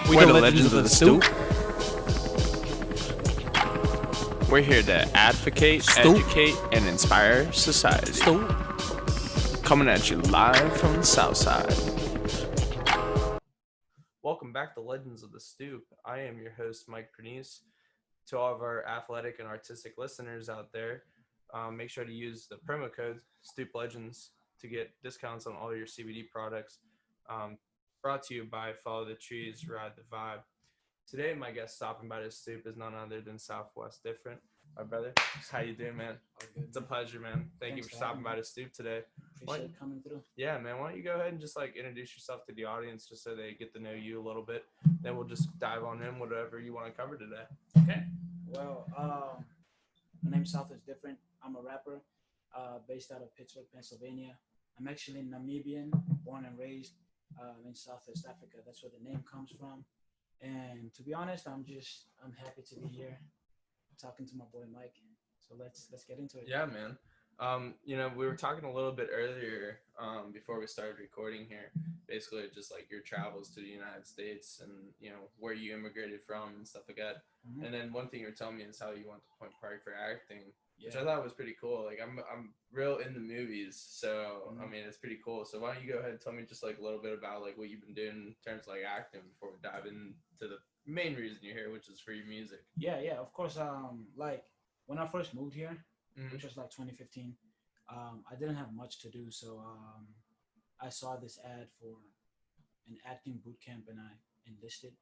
We're the legends of the Stoop. We're here to advocate, Stoop. educate, and inspire society. Stoop. Coming at you live from the South Side. Welcome back to Legends of the Stoop. I am your host, Mike Pernice. To all of our athletic and artistic listeners out there, make sure to use the promo code StoopLegends to get discounts on all your CBD products. Brought to you by Follow the Trees, Ride the Vibe. Today, my guest stopping by the Stoop is none other than SouthWest Different. My brother, how you doing, man? All good. It's a pleasure, man. Thank you for stopping by the Stoop today. Appreciate coming through. Yeah, man. Why don't you go ahead and just introduce yourself to the audience, just so they get to know you a little bit. Then we'll just dive on in whatever you want to cover today. Okay. Well, my name's SouthWest Different. I'm a rapper, based out of Pittsburgh, Pennsylvania. I'm actually Namibian, born and raised in Southwest Africa. That's where the name comes from. And to be honest, I'm happy to be here, talking to my boy Mike. So let's get into it. Yeah, man. We were talking a little bit earlier before we started recording here, basically just like your travels to the United States and, where you immigrated from and stuff like that. Mm-hmm. And then one thing you were telling me is how you went to Point Park for acting, Yeah. which I thought was pretty cool. Like I'm real into movies, so Mm-hmm. I mean it's pretty cool. So why don't you go ahead and tell me just like a little bit about like what you've been doing in terms of like acting before we dive into the main reason you're here, which is for your music. Yeah, of course. Like when I first moved here, Mm-hmm. which was like 2015, I didn't have much to do, so I saw this ad for an acting boot camp and I enlisted.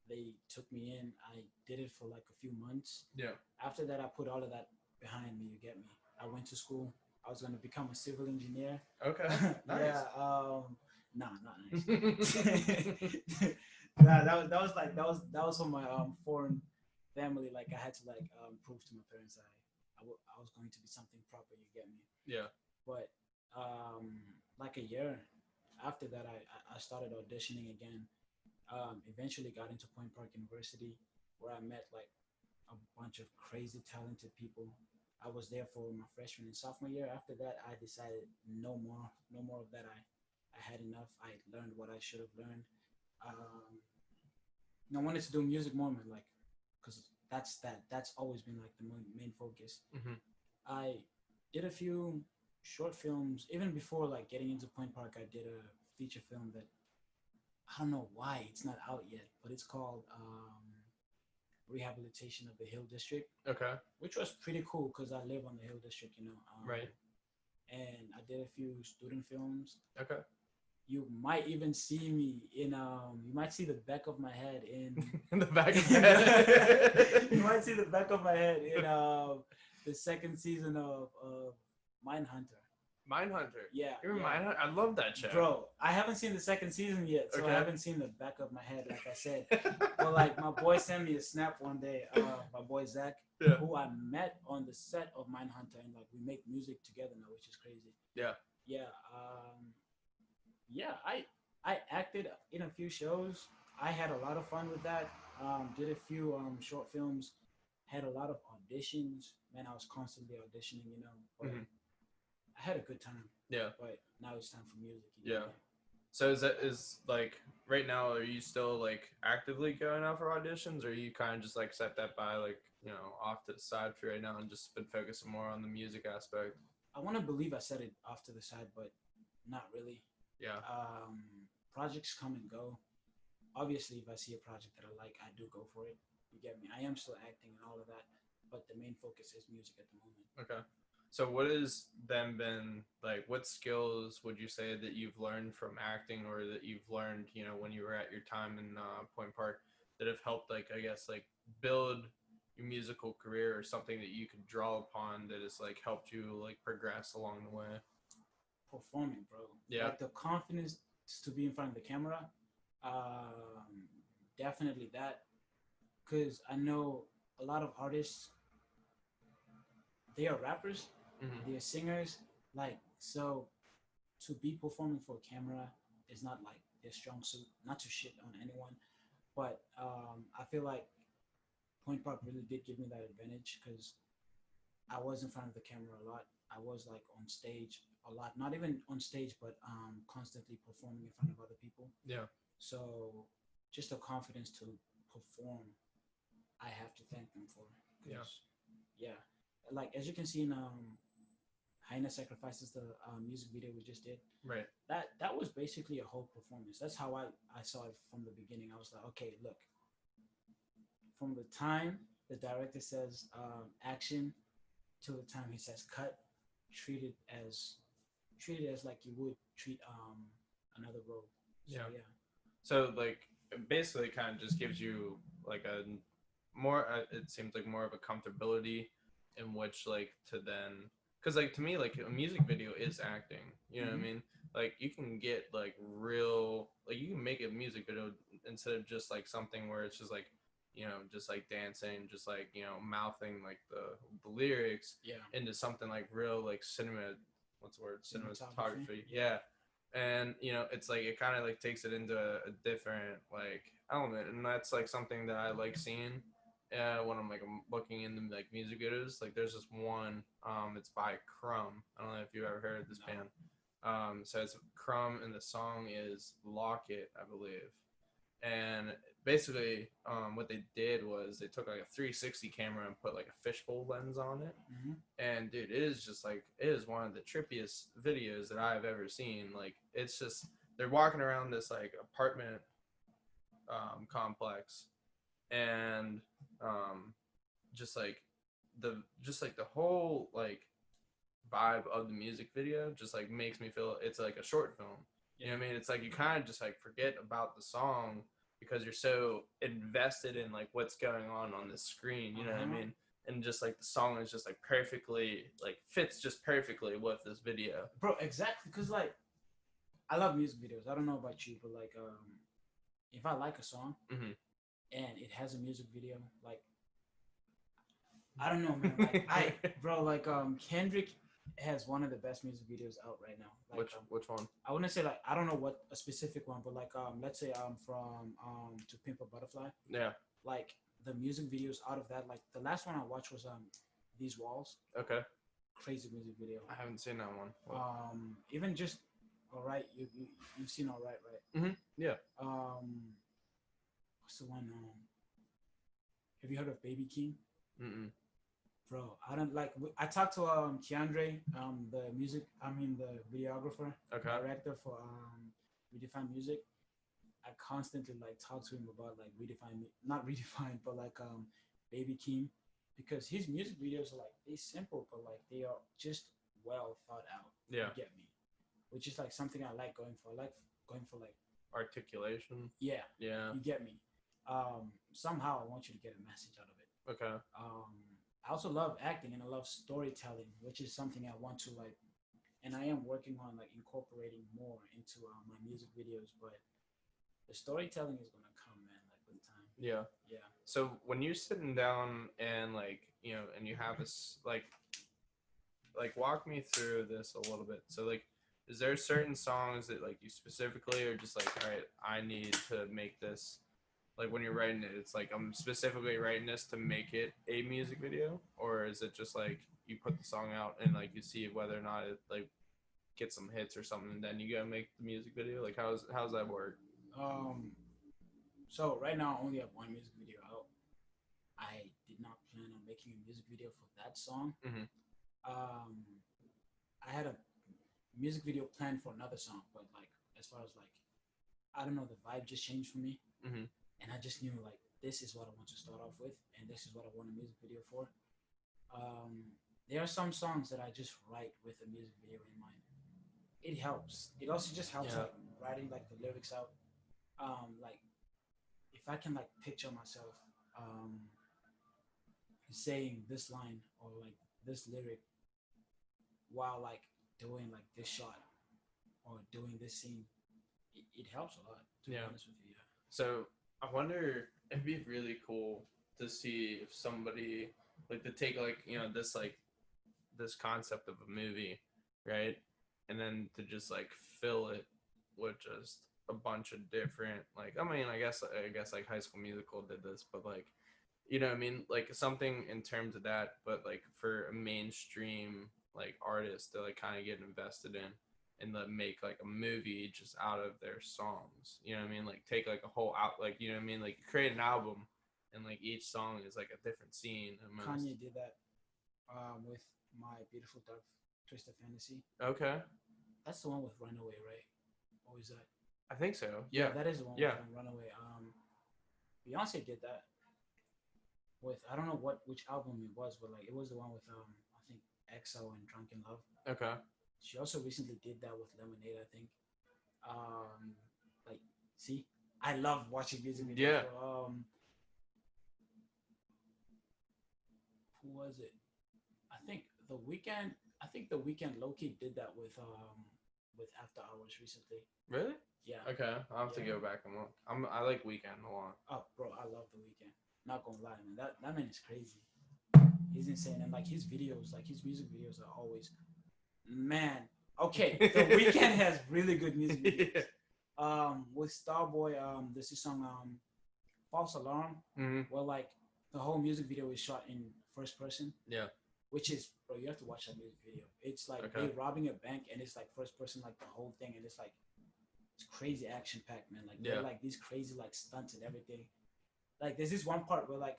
They took me in. I did it for like a few months. Yeah. After that, I put all of that behind me. You get me? I went to school. I was going to become a civil engineer. Okay. Nice. Yeah. Nah, not nice. Nah, that was for my foreign family. Like I had to prove to my parents I was going to be something proper. You get me? Yeah. But like a year after that, I started auditioning again. Eventually got into Point Park University, where I met like a bunch of crazy talented people. I was there for my freshman and sophomore year. After that, I decided no more of that. I had enough. I learned what I should have learned. I wanted to do music more, man, like, because that's always been like the main focus. Mm-hmm. I did a few short films even before like getting into Point Park. I did a feature film that I don't know why it's not out yet, but it's called Rehabilitation of the Hill District. Okay. Which was pretty cool because I live on the Hill District, Right. And I did a few student films. Okay. You might even see me in you might see the back of my head in the back of my head. You might see the back of my head in the second season of Mindhunter. Mindhunter. Yeah. You're Mindhunter? I love that show. Bro, I haven't seen the second season yet, so Okay. I haven't seen the back of my head, like I said. But like my boy sent me a snap one day, my boy Zach, Yeah. who I met on the set of Mindhunter, and like we make music together now, which is crazy. Yeah. Yeah. I acted in a few shows. I had a lot of fun with that. Did a few short films, had a lot of auditions. Man, I was constantly auditioning, but Mm-hmm. I had a good time. Yeah. But now it's time for music. Yeah. So is like right now, are you still like actively going out for auditions, or are you kind of just like set that by like, off to the side for right now and just been focusing more on the music aspect? I want to believe I set it off to the side, but not really. Yeah. Projects come and go. Obviously, if I see a project that I like, I do go for it. You get me? I am still acting and all of that, but the main focus is music at the moment. Okay. So what has then been like, what skills would you say that you've learned from acting, or that you've learned, when you were at your time in Point Park, that have helped, like, I guess, like build your musical career, or something that you could draw upon that has like helped you like progress along the way? Performing, bro. Yeah. Like the confidence to be in front of the camera. Definitely that. Because I know a lot of artists, they are rappers, Mm-hmm. they are singers. Like, so to be performing for a camera is not like their strong suit. Not to shit on anyone, but I feel like Point Park really did give me that advantage because I was in front of the camera a lot. I was like on stage a lot, not even on stage, but constantly performing in front of other people. Yeah. So just the confidence to perform, I have to thank them for. Yeah. Yeah. Like as you can see in Hyena Sacrifices, the music video we just did. Right. That was basically a whole performance. That's how I saw it from the beginning. I was like, okay, look, from the time the director says action to the time he says cut, treat it as like you would treat another role. So, Yeah. yeah. So like it basically kind of just gives you like a more it seems like more of a comfortability in which like to then because like to me like a music video is acting, you know what I mean, like you can get like real like you can make a music video instead of just like something where it's just like just like dancing, just like mouthing like the lyrics Yeah. into something like real like what's the word, cinematography. Yeah. And it's like it kind of like takes it into a different like element, and that's like something that I like seeing when I'm looking into like music videos. Like there's this one it's by Crumb. I don't know if you ever heard of this band. So it's Crumb and the song is Lock It, I believe. And basically what they did was they took like a 360 camera and put like a fishbowl lens on it. And dude, it is just like it is one of the trippiest videos that I've ever seen. Like it's just they're walking around this like apartment complex, and just like the whole like vibe of the music video just like makes me feel it's like a short film. You know what I mean? It's like you kind of just like forget about the song because you're so invested in like what's going on the screen. You know what I mean? And just like the song is just like perfectly like fits just perfectly with this video. Bro, exactly. Cause like I love music videos. I don't know about you, but like if I like a song and it has a music video, like I don't know, man. Like Kendrick has one of the best music videos out right now. Like, which one? I wouldn't say like I don't know what a specific one, but like let's say from To Pimp a Butterfly. Yeah. Like the music videos out of that, like the last one I watched was These Walls. Okay. Crazy music video. I haven't seen that one. What? Even just Alright, you've seen Alright, right? Yeah. What's the one? Have you heard of Baby King? Bro, I don't like. I talked to Keandre, the videographer, director for Redefine Music. I constantly like talk to him about like not Redefine, but like Baby King, because his music videos are like they simple, but like they are just well thought out. Yeah, you get me, which is like something I like going for. I like going for like articulation. Yeah, yeah, you get me. Somehow I want you to get a message out of it. Okay. I also love acting and I love storytelling, which is something I want to like, and I am working on like incorporating more into my music videos. But the storytelling is gonna come, man, like with time. Yeah. Yeah. So when you're sitting down and like and you have this like walk me through this a little bit. So like, is there certain songs that like you specifically are just like, all right, I need to make this. Like when you're writing it, it's like I'm specifically writing this to make it a music video, or is it just like you put the song out and like you see whether or not it like gets some hits or something, and then you gotta make the music video? Like how's that work? So right now I only have one music video out. I did not plan on making a music video for that song. I had a music video planned for another song, but like as far as like I don't know, the vibe just changed for me. And I just knew like this is what I want to start off with, and this is what I want a music video for. There are some songs that I just write with a music video in mind. It helps. It also just helps like writing like the lyrics out. Like if I can like picture myself saying this line or like this lyric while like doing like this shot or doing this scene, it helps a lot. To be honest with you. So I wonder, it'd be really cool to see if somebody like to take like this like this concept of a movie, right, and then to just like fill it with just a bunch of different like I guess like High School Musical did this, but like what I mean, like something in terms of that, but like for a mainstream like artist to like kind of get invested in and make like a movie just out of their songs. You know what I mean? Like take like a whole out, like, you know what I mean? Like create an album and like each song is like a different scene almost. Kanye did that with My Beautiful Dark Twisted Fantasy. Okay. That's the one with Runaway, right? Or is that? I think so. Yeah. That is the one with Runaway. Beyonce did that with, I don't know which album it was, but like it was the one with I think EXO and Drunken Love. Okay. She also recently did that with Lemonade, I think. Like, see, I love watching music videos. Yeah. Who was it? I think The Weeknd. I think The Weeknd low-key did that with After Hours recently. Really? Yeah. Okay, I'll have to go back and look. I like Weeknd a lot. Oh, bro, I love The Weeknd. Not gonna lie, man. That man is crazy. He's insane, and like his videos, like his music videos are always, man. Okay, The Weeknd has really good music videos. With Starboy, there's this song, False Alarm, where like the whole music video is shot in first person. Yeah. Which is, bro, you have to watch that music video. It's like they're robbing a bank, and it's like first person, like the whole thing, and it's like it's crazy action packed, man. Like they're like these crazy like stunts and everything. Like there's this one part where like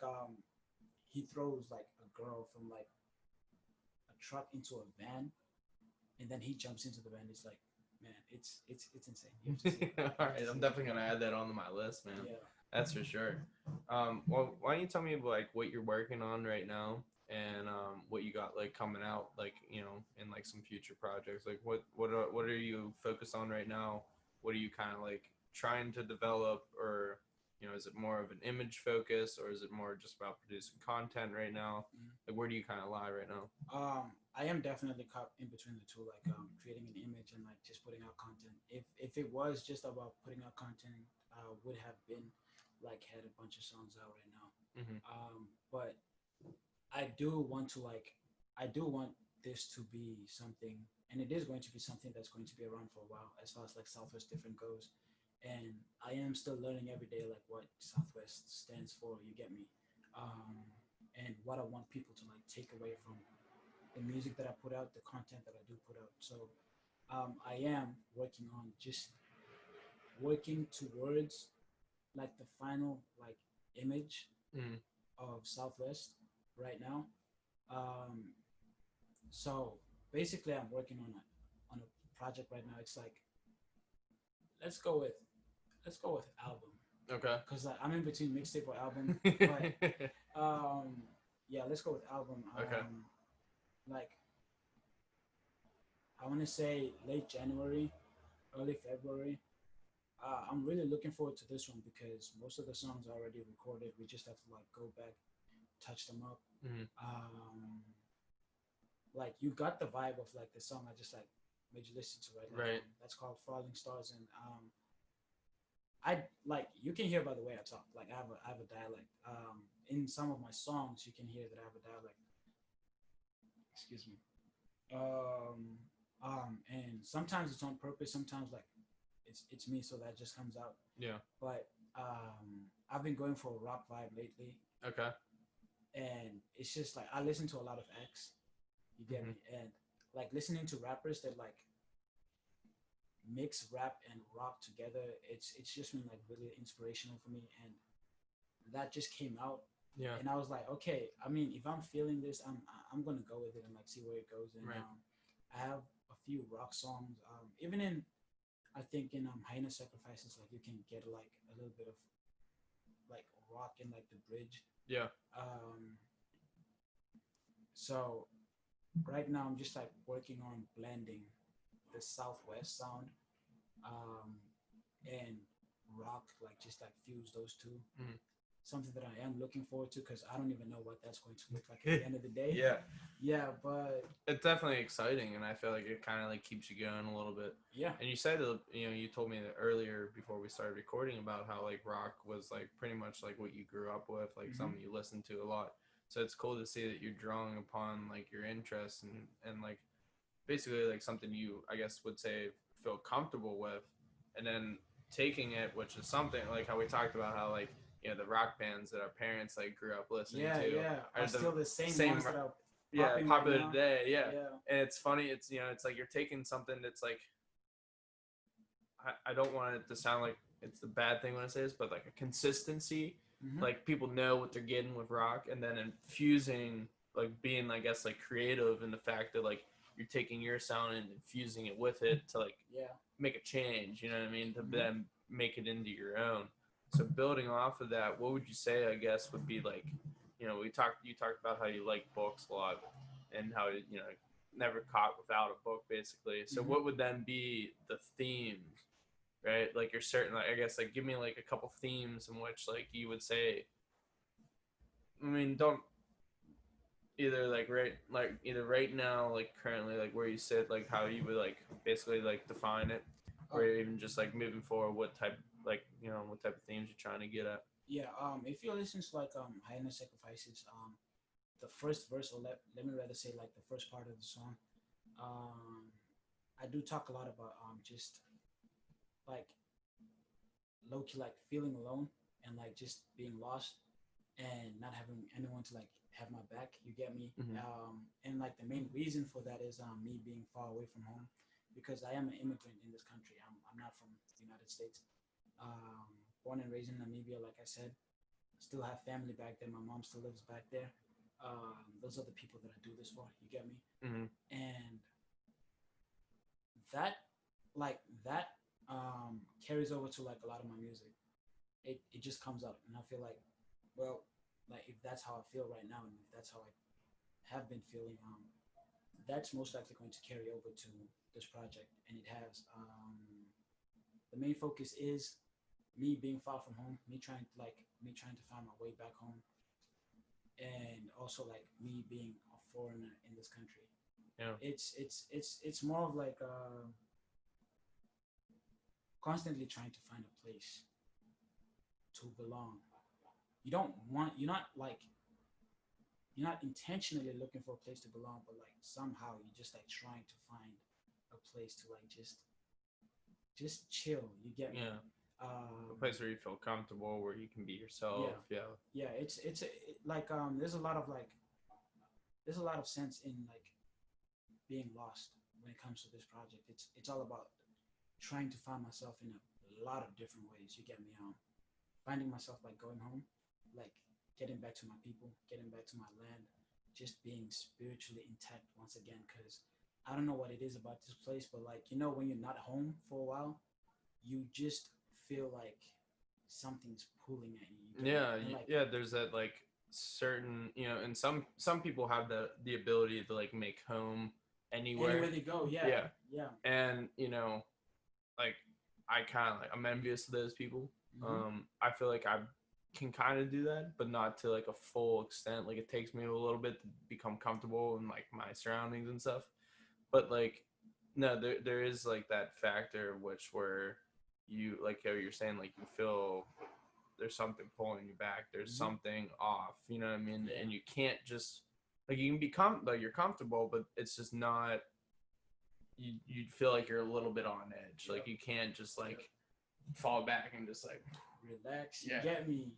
he throws like a girl from like a truck into a van, and then he jumps into the van. It's like, man, it's insane. You have to see it. All right, I'm definitely gonna add that onto my list, man. Yeah. That's for sure. Well, why don't you tell me like what you're working on right now, and what you got like coming out, like, you know, in like some future projects. Like what are you focused on right now? What are you kind of like trying to develop, or, you know, is it more of an image focus, or is it more just about producing content right now? Like, where do you kind of lie right now? I am definitely caught in between the two, like creating an image and like just putting out content. If it was just about putting out content, would have been like had a bunch of songs out right now. But I do want this to be something, and it is going to be something that's going to be around for a while, as far as like Southwest Different goes. And I am still learning every day, like what Southwest stands for, you get me? And what I want people to like take away from the music that I put out, the content that I do put out. So I am working on just working towards like the final like image of Southwest right now. So basically I'm working on a project right now. It's like, let's go with album. Okay. Because like, I'm in between mixtape or album. But yeah, let's go with album. Okay. Like, I want to say late January, early February. I'm really looking forward to this one because most of the songs are already recorded. We just have to like go back, touch them up. Like you got the vibe of like the song I just like made you listen to, right? Like, that's called Falling Stars, and I like, you can hear by the way I talk. Like I have a dialect. In some of my songs, you can hear that I have a dialect. Excuse me. And sometimes it's on purpose. Sometimes like it's me, so that just comes out. Yeah. But I've been going for a rock vibe lately. Okay. And it's just like I listen to a lot of X. You get me? And like listening to rappers that like mix rap and rock together, it's just been like really inspirational for me, and that just came out. Yeah. And I was like, okay, I mean, if I'm feeling this, I'm gonna go with it and like see where it goes. And I have a few rock songs. Even in, I think in Hyena Sacrifices, like you can get like a little bit of like rock in like the bridge. Yeah. So right now I'm just like working on blending the Southwest sound and rock, like just like fuse those two. Something that I am looking forward to, because I don't even know what that's going to look like at the end of the day. Yeah, but it's definitely exciting, and I feel like it kind of like keeps you going a little bit. Yeah. And you said, you know, you told me that earlier before we started recording about how like rock was like pretty much like what you grew up with, like something you listened to a lot. So it's cool to see that you're drawing upon like your interests and like basically like something you, I guess, would say feel comfortable with, and then taking it, which is something like how we talked about how like, you know, the rock bands that our parents like grew up listening to are still the same ones that are popular right today. Yeah. Yeah. And it's funny, it's, you know, it's like you're taking something that's like I don't want it to sound like it's the bad thing when I say this, but like a consistency. Mm-hmm. Like people know what they're getting with rock, and then infusing, like being, I guess, like creative in the fact that like you're taking your sound and infusing it with it to like make a change. You know what I mean? To then make it into your own. So building off of that, what would you say? I guess would be like, you talked about how you like books a lot, and how never caught without a book basically. So what would then be the themes, right? Like you're certain, like I guess, like give me like a couple themes in which like you would say. I mean, don't either either right now, like currently, like where you sit, like how you would like basically like define it, or even just like moving forward, what type what type of themes you're trying to get at. Yeah. If you listen to like Highness Sacrifices, the first verse, or let me rather say like the first part of the song, I do talk a lot about just like low key like feeling alone and like just being lost and not having anyone to like have my back. You get me? And like the main reason for that is me being far away from home, because I am an immigrant in this country. I'm not from the United States. Born and raised in Namibia, like I said. Still have family back there. My mom still lives back there. Those are the people that I do this for. You get me? And that carries over to like a lot of my music. It just comes up, and I feel like, well, like if that's how I feel right now, and if that's how I have been feeling, that's most likely going to carry over to this project. And it has the main focus is me being far from home, me trying to find my way back home, and also like me being a foreigner in this country. Yeah, it's more of like constantly trying to find a place to belong. You're not intentionally looking for a place to belong, but like somehow you're just like trying to find a place to like just chill. You get me? yeah. A place where you feel comfortable, where you can be yourself. Yeah. Like there's a lot of sense in like being lost when it comes to this project. It's all about trying to find myself in a lot of different ways. You get me? Finding myself like going home, like getting back to my people, getting back to my land, just being spiritually intact once again. Because I don't know what it is about this place, but like when you're not home for a while, you just feel like something's pulling at you. Yeah. There's that like certain, and some people have the ability to like make home anywhere they go. Yeah. And like I'm envious of those people. I feel like I can kind of do that, but not to like a full extent. Like it takes me a little bit to become comfortable in like my surroundings and stuff. But like, no, there is like that factor where you, like how you're saying, like you feel there's something pulling you back. There's something off. You know what I mean? Yeah. And you can't just like, you can be like you're comfortable, but it's just not. You feel like you're a little bit on edge. Like you can't just like fall back and just like relax. Yeah. You get me?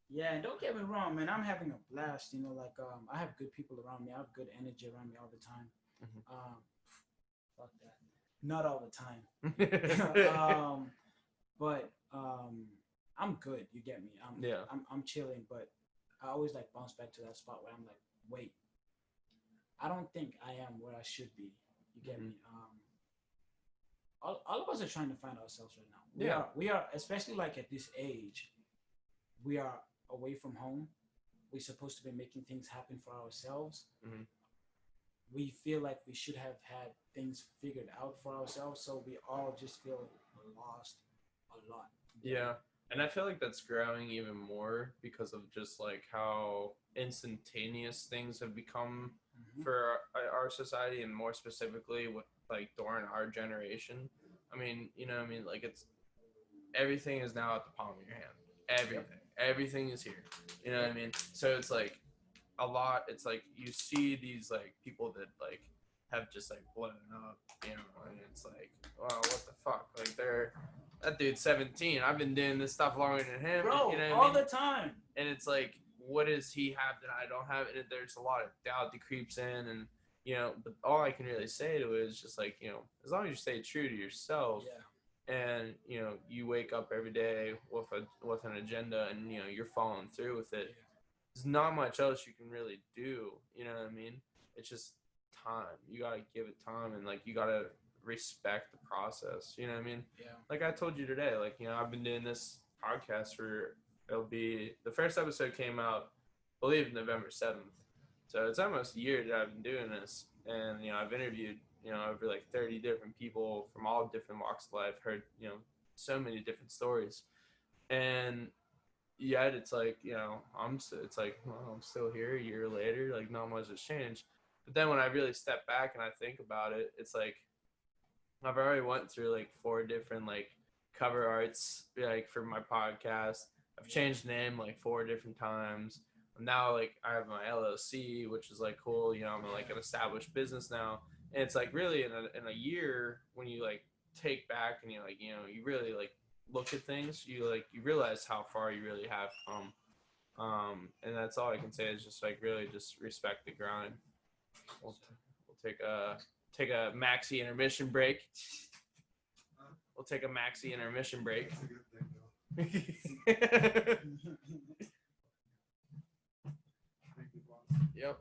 Yeah, and don't get me wrong, man. I'm having a blast. Like I have good people around me. I have good energy around me all the time. Fuck that. Not all the time. But I'm good. You get me? I'm chilling, but I always like bounce back to that spot where I'm like, wait, I don't think I am where I should be. You get me? All of us are trying to find ourselves right now. We are, especially like at this age, we are away from home. We're supposed to be making things happen for ourselves. We feel like we should have had things figured out for ourselves, so we all just feel lost a lot. Yeah. And I feel like that's growing even more because of just like how instantaneous things have become for our society, and more specifically with like during our generation. I mean, like it's everything is now at the palm of your hand. Everything is here. You know what I mean? So it's like a lot. It's like you see these like people that like have just like blown up, and it's like, wow, what the fuck? Like that dude's 17. I've been doing this stuff longer than him. Bro, all the time. And it's like, what does he have that I don't have? And there's a lot of doubt that creeps in, and but all I can really say to it is just like, as long as you stay true to yourself and you wake up every day with an agenda, and you're following through with it. There's not much else you can really do. You know what I mean? It's just time. You gotta give it time, and like you gotta respect the process. You know what I mean? Yeah. Like I told you today, like I've been doing this podcast for the first episode came out, I believe, November 7th. So it's almost a year that I've been doing this, and I've interviewed over like 30 different people from all different walks of life, heard so many different stories, and yet it's like it's like, well, I'm still here a year later, like not much has changed. But then when I really step back and I think about it, it's like I've already went through like 4 different like cover arts like for my podcast. I've changed name like 4 different times. Now like I have my LLC, which is like cool. I'm like an established business now, and it's like really in a year when you like take back and you like you really like look at things, you realize how far you really have come. And that's all I can say is just like really just respect the grind. We'll take a maxi intermission break. We'll take a maxi intermission break. Yep.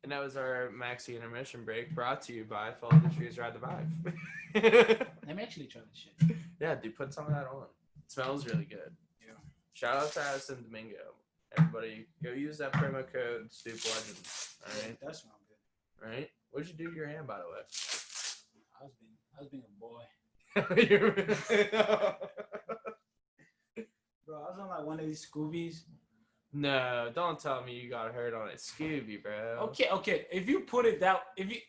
And that was our maxi intermission break, brought to you by Follow the Trees, Ride the Vibe. Let me actually try this shit. Yeah, dude, put some of that on. It smells really good. Yeah. Shout out to Addison Domingo. Everybody, go use that promo code Stoop Legends. All right. That smells good. All right. What'd you do to your hand, by the way? I was being a boy. Bro, I was on like one of these Scoobies. No, don't tell me you got hurt on a Scooby, bro. Okay. If you put it down, it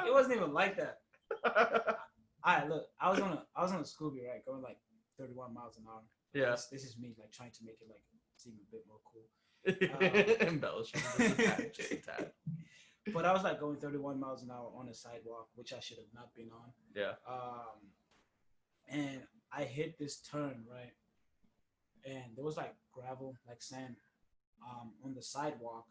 wasn't even like that. Alright, look, I was on a Scooby, right, going like 31 miles an hour. Yeah. This is me like trying to make it like seem a bit more cool. Embellishing just a tad. But I was like going 31 miles an hour on a sidewalk, which I should have not been on. Yeah. And I hit this turn, right? And there was like gravel, like sand, on the sidewalk.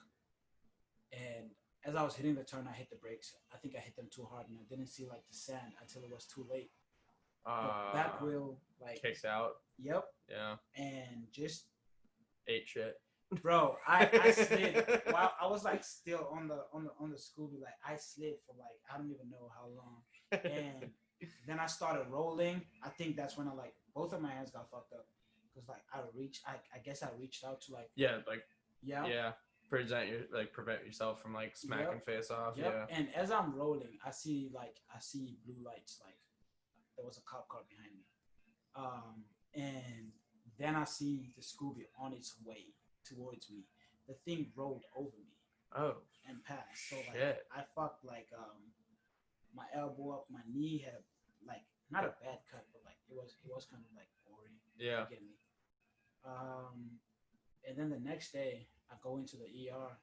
And as I was hitting the turn, I hit the brakes. I think I hit them too hard, and I didn't see like the sand until it was too late. The back wheel like kicks out. Yep. Yeah. And just ate shit. Bro, I slid while I was like still on the Scooby. Like I slid for like I don't even know how long, and then I started rolling. I think that's when I like both of my hands got fucked up because like I guess I reached out to like prevent yourself from like smacking face off. Yep. Yeah. And as I'm rolling, I see blue lights. Like there was a cop car behind me, and then I see the Scooby on its way towards me. The thing rolled over me. Oh. And passed. So like shit. I fucked like my elbow up, my knee had like not a bad cut, but like it was kind of like gory. Yeah. You get me? And then the next day I go into the ER.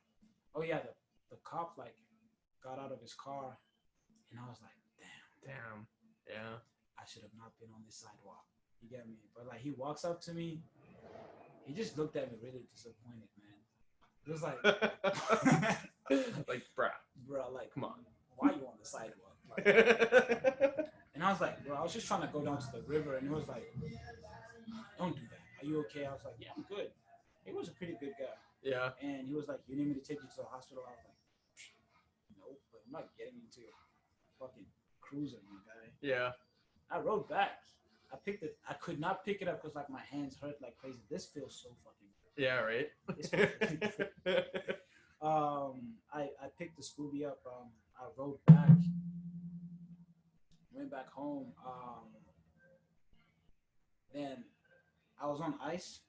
Oh yeah, the cop like got out of his car, and I was like, damn. Yeah. I should have not been on this sidewalk. You get me? But like he walks up to me. He just looked at me really disappointed, man. It was like, like, bruh, like, come on, why are you on the sidewalk? Like, and I was like, bro, I was just trying to go down to the river, and it was like, don't do that. Are you okay? I was like, yeah, I'm good. He was a pretty good guy. Yeah. And he was like, you need me to take you to the hospital? I was like, no, but I'm not getting into a fucking cruiser, my guy. Yeah. I rode back. I could not pick it up because like my hands hurt like crazy. This feels so fucking good. Yeah, right. This feels fucking good. I picked the Scooby up. I rode back. Went back home. Then I was on ice.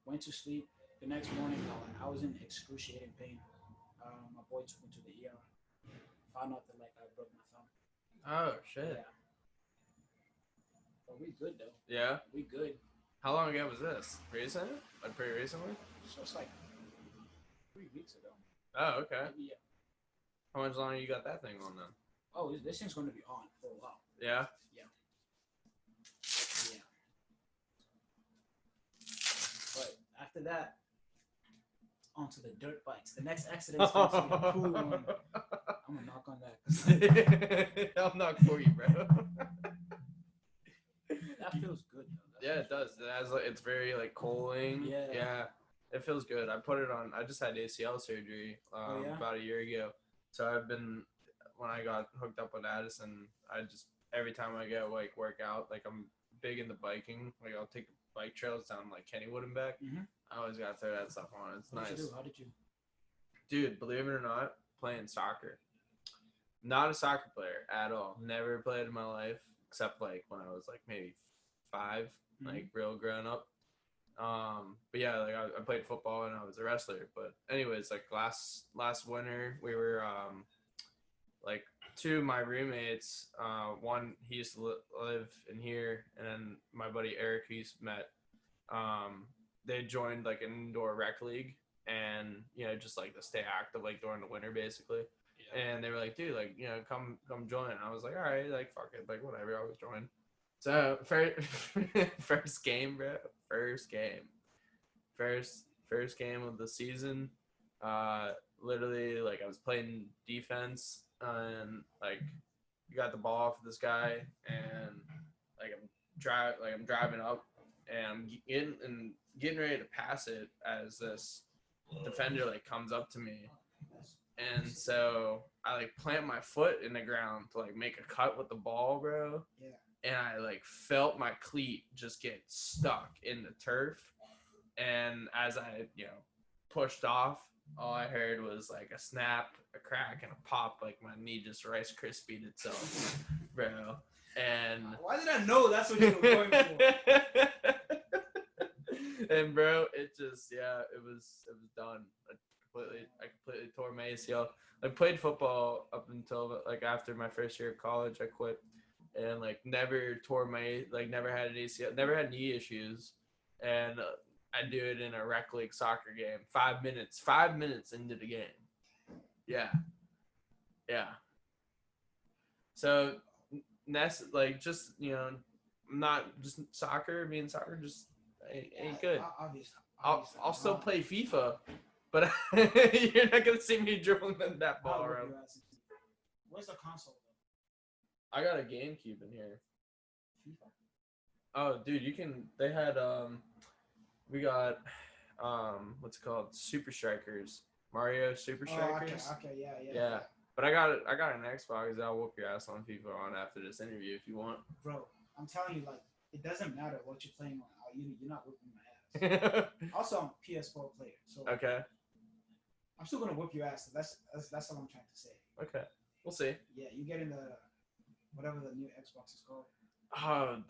Went to sleep. The next morning, I was in excruciating pain. My boy took me to the ER. Found out that like I broke my thumb. Oh shit. Yeah. But we good though. Yeah. We good. How long ago was this? Recent? Like pretty recently? So it's like 3 weeks ago. Oh, okay. Maybe, yeah. How much longer you got that thing on then? Oh, this thing's going to be on for a while. Yeah? Yeah. But after that, onto the dirt bikes. The next accident is going to be a cool one. I'm gonna knock on that. I'll knock for you, bro. That feels good though. Yeah, it does. It has, like, it's very like cooling. Yeah. It feels good. I put it on. I just had ACL surgery about a year ago, so I've been, when I got hooked up with Addison, I just, every time I go like work out, like I'm big into biking. Like I'll take bike trails down like Kennywood and back. Mm-hmm. I always gotta throw that stuff on. It's What nice. did you do? How did you? Dude, believe it or not, playing soccer. Not a soccer player at all. Never played in my life except like when I was like maybe 5, like real grown up. But yeah, like I played football and I was a wrestler. But anyways, like last winter we were like 2 of my roommates. One, he used to live in here, and then my buddy Eric, who used to met. They joined like an indoor rec league, and just like to stay active like during the winter basically. And they were like, dude, like, come join. And I was like, all right, like, fuck it, like, whatever, I'll join. So first game, bro. First game of the season. Literally, like, I was playing defense, and like, you got the ball off of this guy, and like I'm driving up, and I'm getting ready to pass it as this defender like comes up to me. And so I like plant my foot in the ground to like make a cut with the ball, bro. Yeah. And I like felt my cleat just get stuck in the turf. And as I, pushed off, all I heard was like a snap, a crack, and a pop. Like my knee just Rice Krispied itself, bro. And why did I know that's what you were going for? And bro, it just, it was done. I completely tore my ACL. I played football up until like after my first year of college. I quit, and like never had an ACL, never had knee issues, and I do it in a rec league soccer game. 5 minutes into the game. Yeah. So that's like just not just soccer. Being soccer just ain't good. Obviously. I'll still play FIFA. But you're not gonna see me dribbling that ball around. Where's the console I got a GameCube in here. FIFA? Oh, dude, you can. They had we got what's it called? Super Strikers, Mario Super Strikers. Okay, yeah. But I got an Xbox. I'll whoop your ass on FIFA on after this interview if you want. Bro, I'm telling you, like, it doesn't matter what you're playing on. You're not whooping my ass. Also, I'm a PS4 player, so okay. I'm still gonna whoop your ass. That's all I'm trying to say. Okay, we'll see. Yeah, you get in the whatever the new Xbox is called. Oh,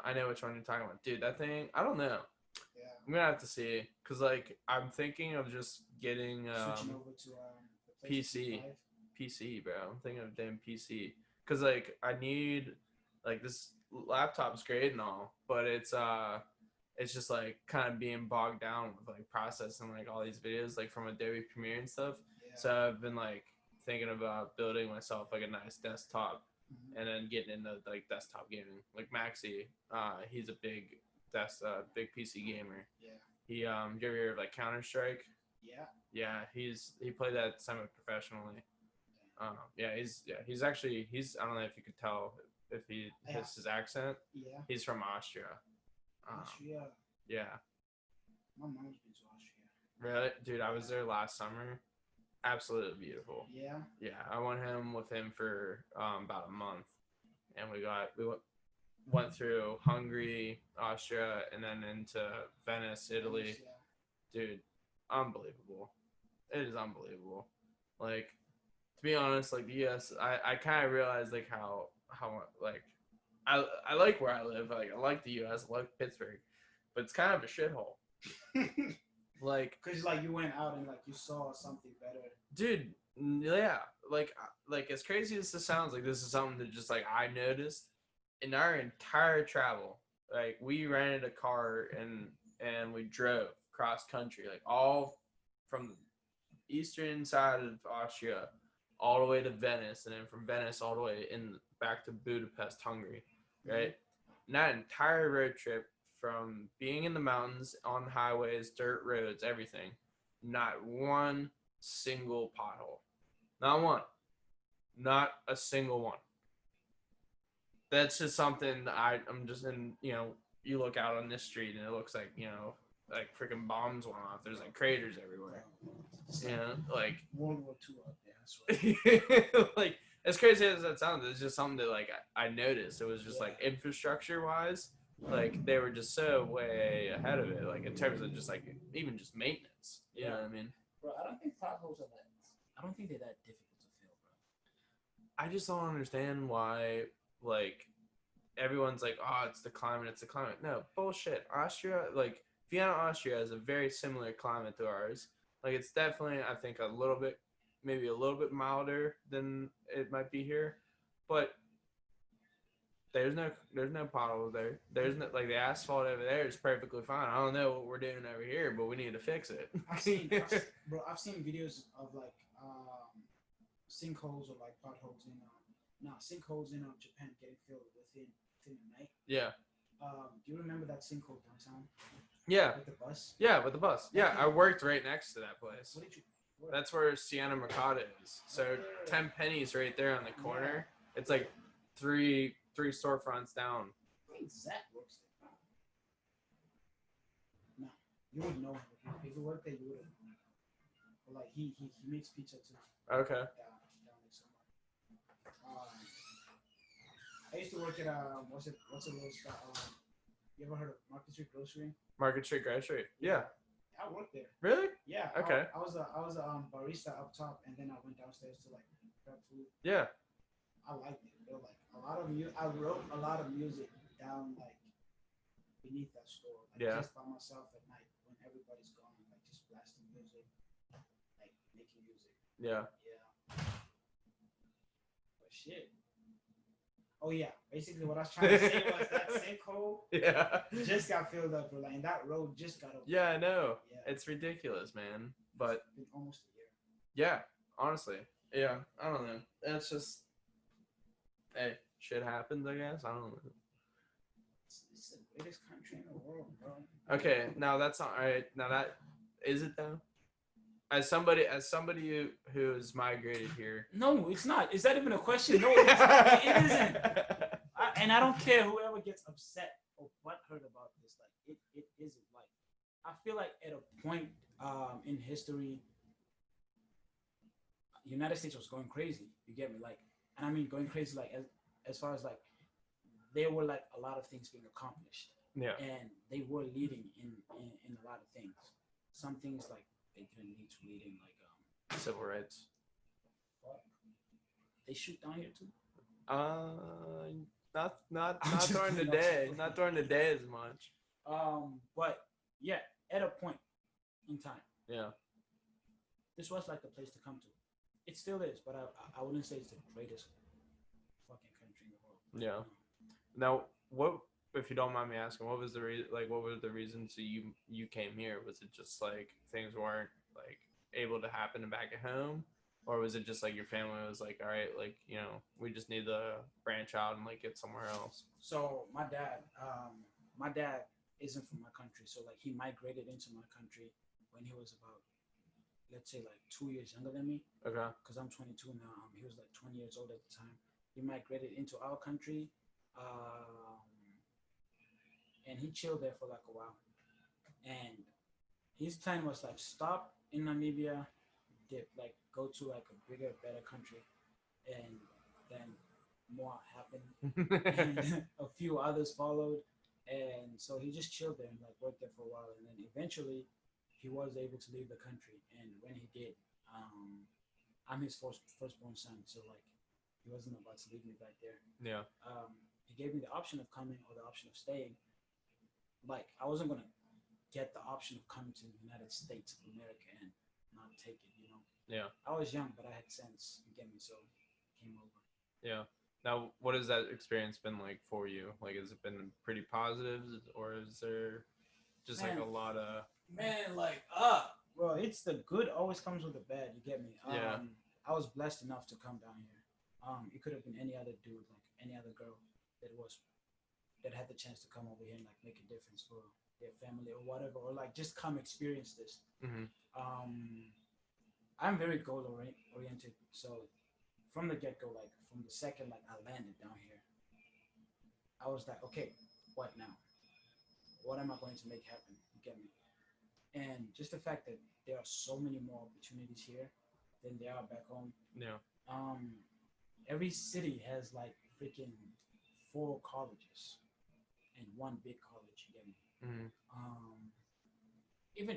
I know which one you're talking about, dude. That thing, I don't know. Yeah. I'm gonna have to see, cause like I'm thinking of just getting switching over to the PC, bro. I'm thinking of damn PC, cause like I need, like, this laptop's great and all, but it's just like kind of being bogged down with like processing like all these videos like from Adobe Premiere and stuff. Yeah. So I've been like thinking about building myself like a nice desktop, and then getting into like desktop gaming. Like Maxie, he's a big PC gamer. Yeah. He you ever hear of like Counter-Strike? Yeah. Yeah, he played that semi-professionally. He's actually I don't know if you could tell if his accent. Yeah. He's from Austria. Austria. Yeah. My mom's been to Austria. Really? Dude, I was there last summer. Absolutely beautiful. Yeah. Yeah, I went with him for about a month, and we went through Hungary, Austria, and then into Venice, Italy. Yeah. Dude, unbelievable. It is unbelievable. Like, to be honest, like the US, I kind of realized like how like I like where I live. Like, I like the US, I like Pittsburgh, but it's kind of a shithole. Like, cause like you went out and like you saw something better. Dude, yeah. Like as crazy as this sounds, like this is something that just like I noticed in our entire travel. Like, we rented a car and we drove cross country, like all from the eastern side of Austria all the way to Venice, and then from Venice all the way back to Budapest, Hungary, right? And that entire road trip, from being in the mountains, on highways, dirt roads, everything, not one single pothole. Not one. Not a single one. That's just something I'm just in, you look out on this street and it looks like, like freaking bombs went off. There's like craters everywhere. Like World War II out there. I swear. like as crazy as that sounds, it's just something that like I noticed. It was just like infrastructure wise, like they were just so way ahead of it, like in terms of just like even just maintenance. You know what I mean? Bro, I don't think potholes are that. I don't think they're that difficult to fill, bro. I just don't understand why like everyone's like, oh, it's the climate, it's the climate. No, bullshit. Austria, like Vienna, Austria has a very similar climate to ours. Like it's definitely, I think, maybe a little bit milder than it might be here, but there's no potholes there. There's no, like the asphalt over there is perfectly fine. I don't know what we're doing over here, but we need to fix it. I've seen videos of like sinkholes or like potholes in sinkholes in Japan getting filled within a night. Yeah. Do you remember that sinkhole downtown? Yeah. With the bus? Yeah, with the bus. Yeah, I worked right next to that place. What did you? That's where Siena Mercado is. So 10 pennies right there on the corner. It's like three storefronts down. I think Zach works there. No, you would know him. If you worked there, you would have known. But like he makes pizza too. Okay. Down there somewhere. I used to work at what's a little spot? You ever heard of Market Street Grocery? Market Street Grocery. Yeah. I worked there. Really? Yeah. Okay. I was a barista up top, and then I went downstairs to like prep food. Yeah. I liked it. But like a lot of I wrote a lot of music down like beneath that store. Like, just by myself at night when everybody's gone, like just blasting music, like making music. Yeah. Yeah. But shit. Oh yeah, basically what I was trying to say was that sinkhole just got filled up, bro. Like, and that road just got opened. Yeah, I know. Yeah. It's ridiculous, man. But it's been almost a year. Yeah, honestly. Yeah, I don't know. That's just, hey, shit happens, I guess. I don't know. It's the greatest country in the world, bro. Okay, now that's not all right. Now that is it though? As somebody who's migrated here. No, it's not. Is that even a question? No, it isn't. And I don't care whoever gets upset or butthurt about this. Like, it isn't. Like, I feel like at a point in history, the United States was going crazy. You get me? Like, and I mean going crazy. Like as far as like, there were like a lot of things being accomplished. Yeah. And they were leading in a lot of things. Some things like. They didn't need to lead in like civil rights. Fuck. They shoot down here too. Not during the day. Not during the day as much. But yeah, at a point in time. Yeah. This was like the place to come to. It still is, but I wouldn't say it's the greatest fucking country in the world. Yeah. Now, what, if you don't mind me asking, what was the what were the reasons you came here? Was it just like things weren't like able to happen back at home, or was it just like your family was like, all right, like, we just need to branch out and like get somewhere else? So my dad isn't from my country, so like he migrated into my country when he was about, let's say like 2 years younger than me. Okay. Because I'm 22 now. He was like 20 years old at the time. He migrated into our country. And he chilled there for like a while. And his plan was like stop in Namibia, go to like a bigger, better country. And then more happened. And a few others followed. And so he just chilled there and like worked there for a while. And then eventually he was able to leave the country. And when he did, I'm his firstborn son. So like he wasn't about to leave me back there. Yeah. He gave me the option of coming or the option of staying. Like, I wasn't going to get the option of coming to the United States of America and not take it, Yeah. I was young, but I had sense, you get me, so I came over. Yeah. Now, what has that experience been like for you? Like, has it been pretty positive, or is there just like a lot of... Well, it's the good always comes with the bad, you get me? Yeah. I was blessed enough to come down here. It could have been any other dude, like any other girl that had the chance to come over here and like make a difference for their family or whatever, or like just come experience this. Mm-hmm. I'm very goal oriented, so from the get go, like from the second like I landed down here, I was like, okay, what now? What am I going to make happen? You get me? And just the fact that there are so many more opportunities here than there are back home. Yeah. Every city has like freaking 4 colleges and 1 big college. You get me? Mm-hmm.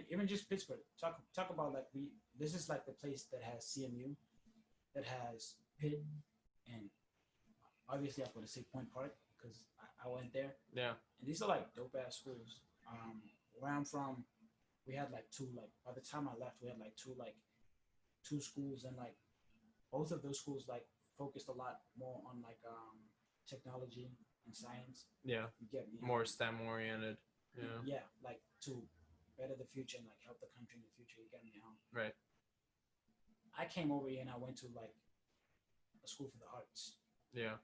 Even just Pittsburgh. Talk about like this is like the place that has CMU, that has Pitt, and obviously I'm going to say Point Park because I went there. Yeah. And these are like dope ass schools. Where I'm from, we had like 2 like by the time I left we had like 2 schools, and like both of those schools like focused a lot more on like technology and science. Yeah. You get me? More STEM oriented. Yeah. Yeah, like to better the future and like help the country in the future. You get me? Right. I came over here and I went to like a school for the arts. Yeah.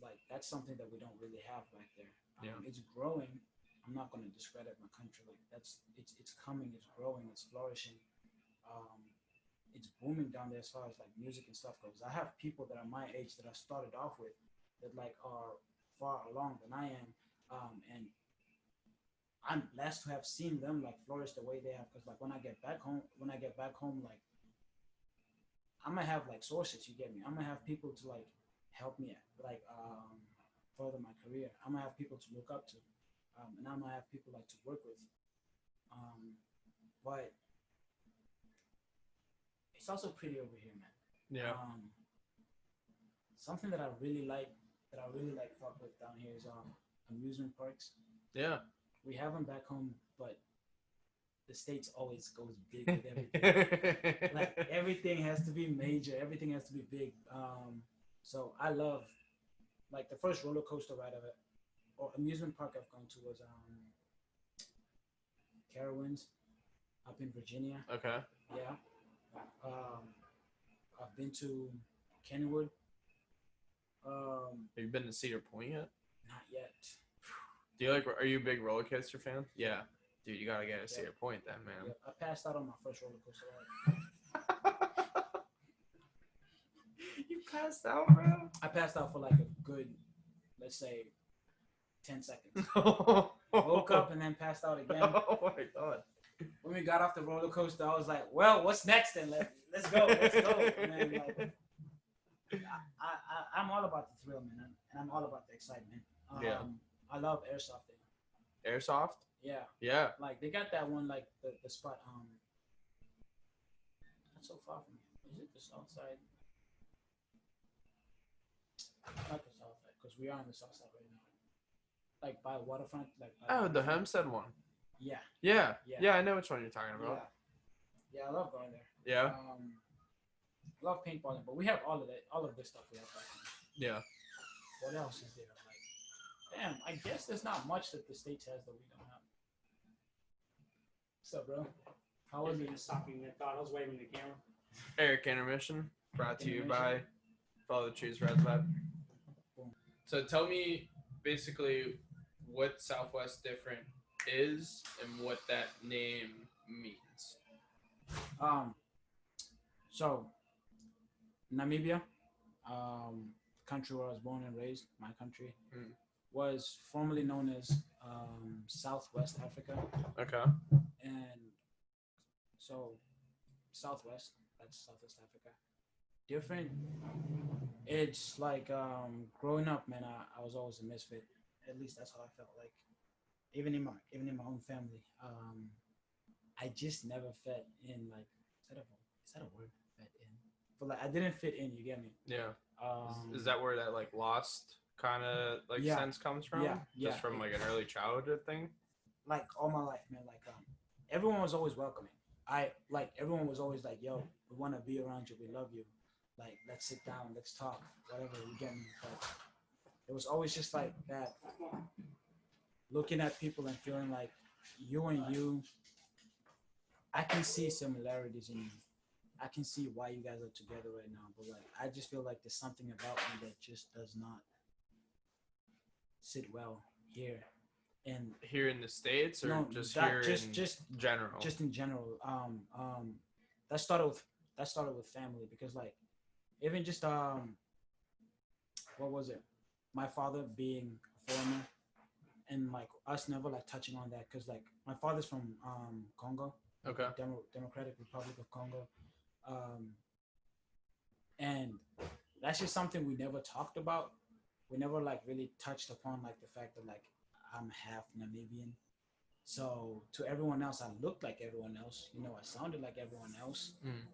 Like that's something that we don't really have right there. Yeah. It's growing. I'm not going to discredit my country. Like it's coming. It's growing. It's flourishing. It's booming down there as far as like music and stuff goes. I have people that are my age that I started off with that like are far along than I am, and I'm blessed to have seen them like flourish the way they have. Because like when I get back home, like I'm gonna have like sources. You get me? I'm gonna have people to like help me like further my career. I'm gonna have people to look up to, and I'm gonna have people like to work with. But it's also pretty over here, man. Yeah. Something that I really like fuck with down here is amusement parks. Yeah. We have them back home, but the States always goes big with everything. Like everything has to be major, everything has to be big. So I love like the first roller coaster ride of it or amusement park I've gone to was Carowinds up in Virginia. Okay. Yeah. I've been to Kennywood. Have you been to Cedar Point yet? Not yet. Are you a big roller coaster fan? Yeah. Dude, you gotta get to Cedar Point then, man. Yeah, I passed out on my first roller coaster ride. You passed out, bro? I passed out for like a good, let's say, 10 seconds. Woke up and then passed out again. Oh my god. When we got off the roller coaster, I was like, well, what's next then? Let's go. And then, like, I'm all about the thrill, man. And I'm all about the excitement. Yeah. I love airsofting. Airsoft? Yeah. Yeah. Like, they got that one, like, the spot, not so far from here. Is it the south side? Not the south side, because we are on the south side right now. Like, by waterfront. Like by The Hempstead one. Yeah. Yeah. Yeah. Yeah, I know which one you're talking about. Yeah, I love going there. Yeah. I love paintballing, but we have all of this stuff we have back home. Yeah. What else is there? Like, damn, I guess there's not much that the States has that we don't have. What's up, bro? How was it? Stopping your thought. I was waving the camera. Eric Intermission, brought to you by Follow the Trees Red Lab. So tell me basically what Southwest Different is and what that name means. So Namibia, country where I was born and raised, my country, was formerly known as Southwest Africa. Okay. And so Southwest, that's Southwest Africa. Different. It's like growing up, man, I was always a misfit. At least that's how I felt like. Even in my own family. I just never fit in, like, is that a word? Fit in? But like I didn't fit in, you get me? Yeah. Is that where that like lost kind of like sense comes from? Yeah. Just from like an early childhood thing? Like all my life, man. Like everyone was always welcoming. Everyone was always like, yo, we want to be around you, we love you. Like, let's sit down, let's talk, whatever, you get me? But it was always just like that, looking at people and feeling like you, I can see similarities in you. I can see why you guys are together right now, but like I just feel like there's something about me that just does not sit well here. and Here in the States, or no, just that here in general? just in general. That started with family, because like even just what was it? My father being a foreigner, and like us never like touching on that, because like my father's from Congo, Okay. Democratic Republic of Congo, and that's just something we never talked about. We never like really touched upon like the fact that like I'm half Namibian. So to everyone else, I looked like everyone else. You know, I sounded like everyone else. Mm.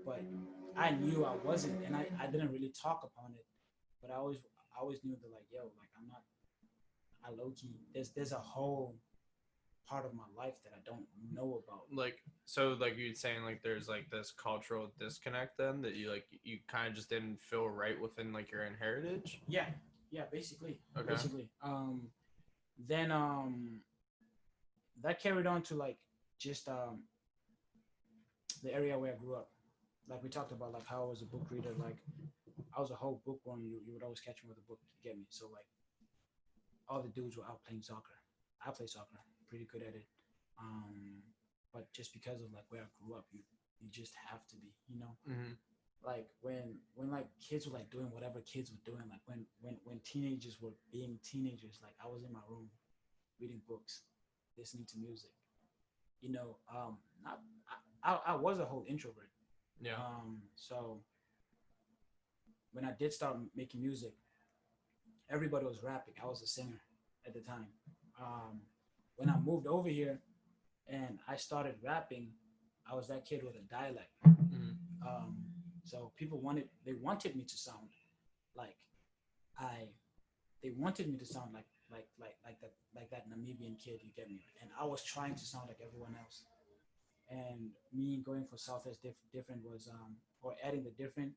But I knew I wasn't, and I didn't really talk upon it. But I always knew that like, yo, like I'm not. I low key. There's a whole part of my life that I don't know about. Like, so like you're saying, like there's like this cultural disconnect then, that you kind of just didn't feel right within like your own heritage. Yeah, yeah, basically, Okay. basically. Then that carried on to like just the area where I grew up. Like we talked about, like how I was a book reader. Like I was a whole bookworm. You would always catch me with a book. You get me? So like all the dudes were out playing soccer. I play soccer, pretty good at it. But just because of like where I grew up, you just have to be, you know. Mm-hmm. Like when like kids were like doing whatever kids were doing, like when teenagers were being teenagers, like I was in my room reading books, listening to music, you know. Not I was a whole introvert. Yeah. So when I did start making music, everybody was rapping. I was a singer at the time. When I moved over here and I started rapping, I was that kid with a dialect. Mm-hmm. So people wanted me to sound like they wanted me to sound like that Namibian kid. You get me? And I was trying to sound like everyone else. And me going for SouthWest different was or adding the different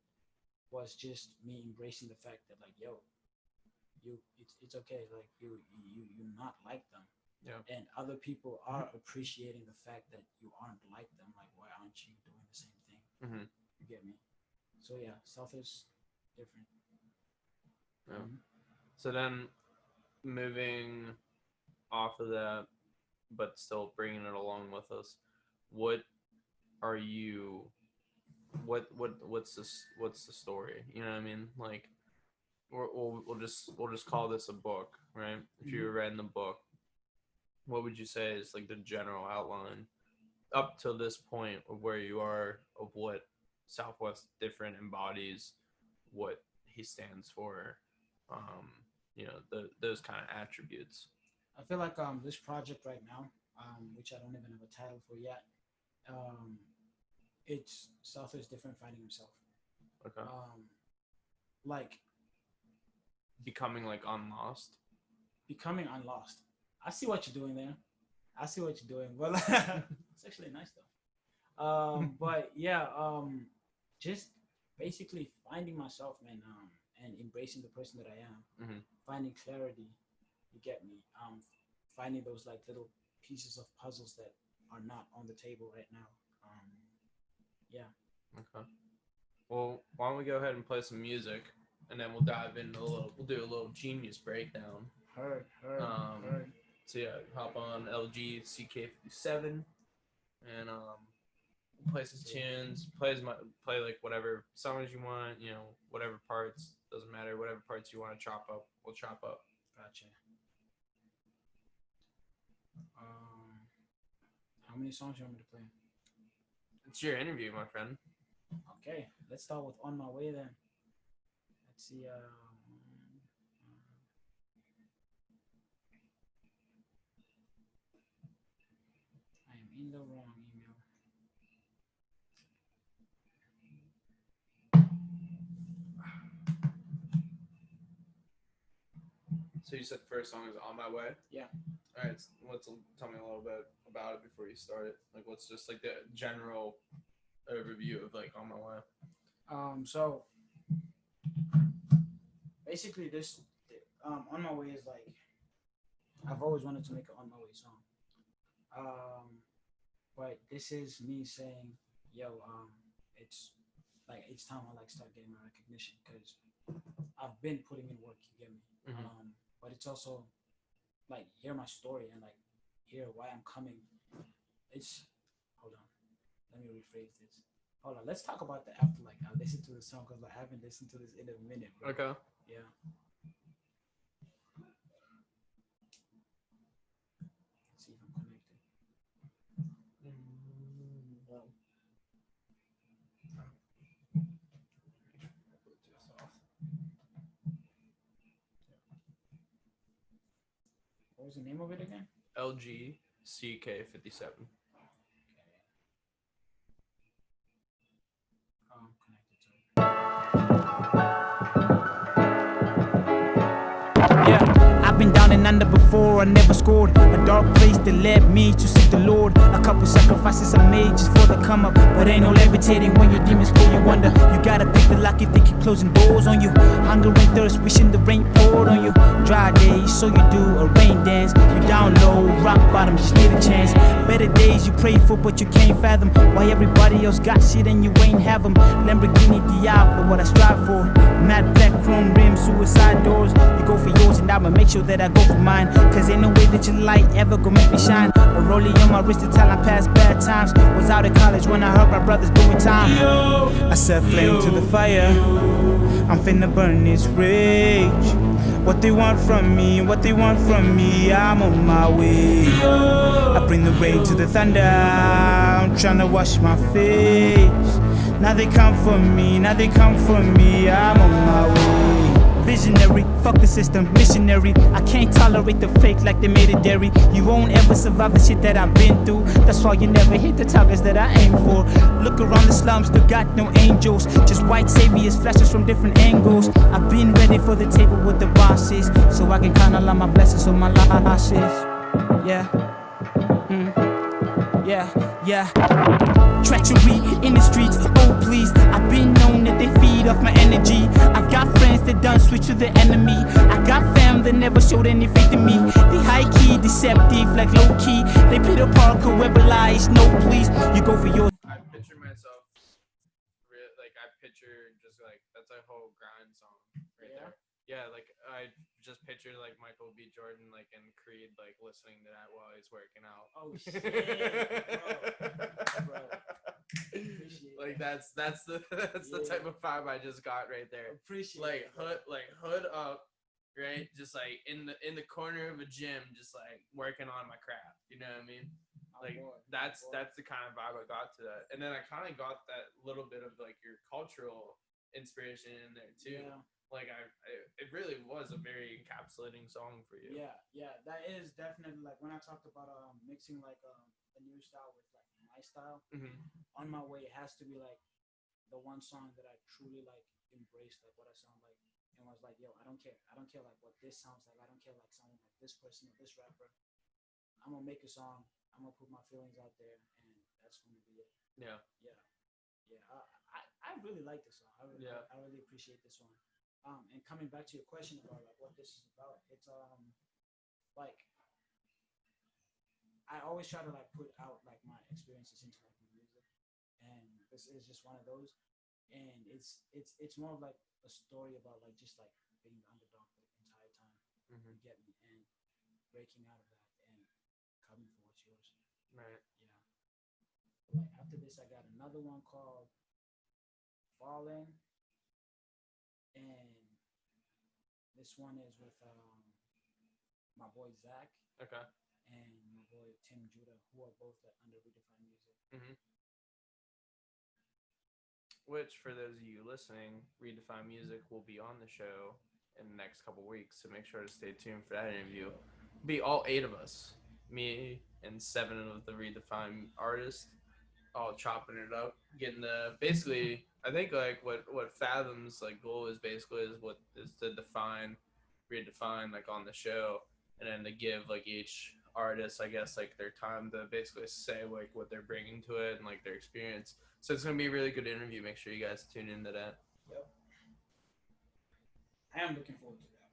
was just me embracing the fact that like, yo, it's okay, like you're not like them. Yeah. And other people are appreciating the fact that you aren't like them. Like, why aren't you doing the same thing? Mm-hmm. You get me? So yeah, South is different. Yeah. Mhm. So then, moving off of that, but still bringing it along with us, what are you? What's the story? You know what I mean? Like, we'll just call this a book, right? If you were writing the book, what would you say is like the general outline up to this point of where you are, of what SouthWest different embodies, what he stands for, you know, those kind of attributes. I feel like this project right now, which I don't even have a title for yet, it's South is different finding himself. Okay. Like Becoming like unlost. becoming unlost. I see what you're doing there. I see what you're doing. Well, it's actually nice though. But yeah, just basically finding myself, man, and embracing the person that I am. Mm-hmm. Finding clarity. You get me? Finding those like little pieces of puzzles that are not on the table right now. Yeah. Okay. Well, why don't we go ahead and play some music, and then we'll dive into we'll do a little genius breakdown. Heard. So yeah, hop on LG CK57, and play some tunes. Play like whatever songs you want. You know, whatever parts, doesn't matter. Whatever parts you want to chop up, we'll chop up. Gotcha. How many songs you want me to play? It's your interview, my friend. Okay, let's start with On My Way then. Let's see. I am in the wrong email. So you said the first song is On My Way? Yeah. All right, tell me a little bit about it before you start it. Like, what's just like the general overview of like On My Way? So basically, this On My Way is like I've always wanted to make an On My Way song. But this is me saying, yo, it's like each time I like start getting my recognition because I've been putting in work. You get me? Mm-hmm. But it's also like hear my story and like hear why I'm coming. It's hold on, let me rephrase this. Hold on, let's talk about the after. Like I listened to the song because I haven't listened to this in a minute, bro. Okay. Yeah. Let's see if I'm connected. What was the name of it again? LGCK57. Oh, I'm connected to it. Yeah, I've been down and under before, I never scored. A dark place that led me to seek the Lord. A couple sacrifices I made just for the come up. But ain't no levitating when your demons pull you under. You gotta pick the lock if they keep closing doors on you. Hunger and thirst, wishing the rain poured on you. Dry days, so you do a rain dance. You down low, rock bottom, just need a chance. Better days you pray for, but you can't fathom why everybody else got shit and you ain't have them. Lamborghini Diablo, what I strive for. Matte black chrome rims, suicide doors. You go for yours and I'ma make sure that I go for mine. Cause ain't no way that your light ever gonna make me shine. A rollie on my wrist to tell I past bad times. Was out of college when I heard my brothers doing time. I set flame to the fire. I'm finna burn this rage. What they want from me, what they want from me, I'm on my way. I bring the rain to the thunder, I'm tryna wash my face. Now they come for me, now they come for me, I'm on my way. Visionary, fuck the system, missionary. I can't tolerate the fake like they made it dairy. You won't ever survive the shit that I've been through. That's why you never hit the targets that I aim for. Look around the slums, still got no angels. Just white saviors, flashes from different angles. I've been ready for the table with the bosses, so I can count all of my blessings on my losses. Yeah. Yeah. Treachery in the streets, oh please. I've been known that they feed off my energy. I got friends that done switch to the enemy. I got fam that never showed any faith in me. They high key, deceptive, like low key. They pit apart, whoever lies, no please. You go for yours. I picture myself, like I picture just like that's a whole grind song right there. Yeah, like I just picture like Michael B. Jordan like in Creed like listening to that while he's working out. Oh shit, bro. Like that's the the type of vibe I just got right there. Appreciate like it, hood up, right? Just like in the corner of a gym, just like working on my craft. You know what I mean? Like that's the kind of vibe I got to that, and then I kind of got that little bit of like your cultural inspiration in there too. Yeah. Like it really was a very encapsulating song for you. Yeah, that is definitely like when I talked about mixing like a new style with like my style. On my way, it has to be like the one song that I truly like embraced, like what I sound like, and was like, yo, I don't care like what this sounds like. I don't care like sounding like this person or this rapper. I'm gonna make a song. I'm gonna put my feelings out there, and that's gonna be it. Yeah. I really like this song. I really appreciate this one. And coming back to your question about like what this is about, it's like I always try to like put out like my experiences into like my music, and this is just one of those. And it's more of like a story about like just like being the underdog the entire time. You get me, and breaking out of that and coming for what's yours. Right. Yeah. Like after this, I got another one called Fallen, and this one is with my boy Zach. Okay. And my boy Tim Judah, who are both under Redefined Music. Which, for those of you listening, Redefined Music will be on the show in the next couple weeks, so make sure to stay tuned for that interview. It'll be all 8 of us, me and 7 of the Redefined artists, all chopping it up, getting the basically. I think like what Fathom's like goal is basically is to redefine like on the show, and then to give like each artist, I guess, like their time to basically say like what they're bringing to it and like their experience. So it's gonna be a really good interview. Make sure you guys tune into that. Yep. I am looking forward to that.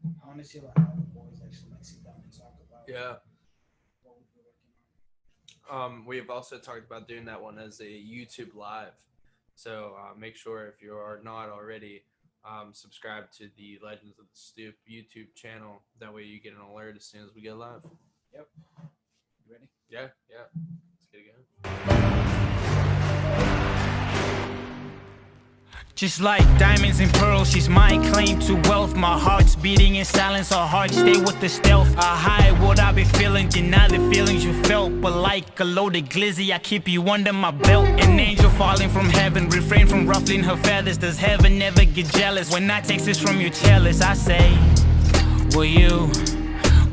Like, I want to see like how the boys actually like sit down and talk about what we've been working on. We've also talked about doing that one as a YouTube live. So make sure if you are not already, subscribe to the Legends of the Stoop YouTube channel. That way you get an alert as soon as we get live. Yep. You ready? Yeah. Let's get it going. Just like diamonds and pearls, she's my claim to wealth. My heart's beating in silence, her heart stay with the stealth. I hide what I be feeling, deny the feelings you felt. But like a loaded glizzy, I keep you under my belt. An angel falling from heaven, refrain from ruffling her feathers. Does heaven never get jealous when I take this from you careless? I say, will you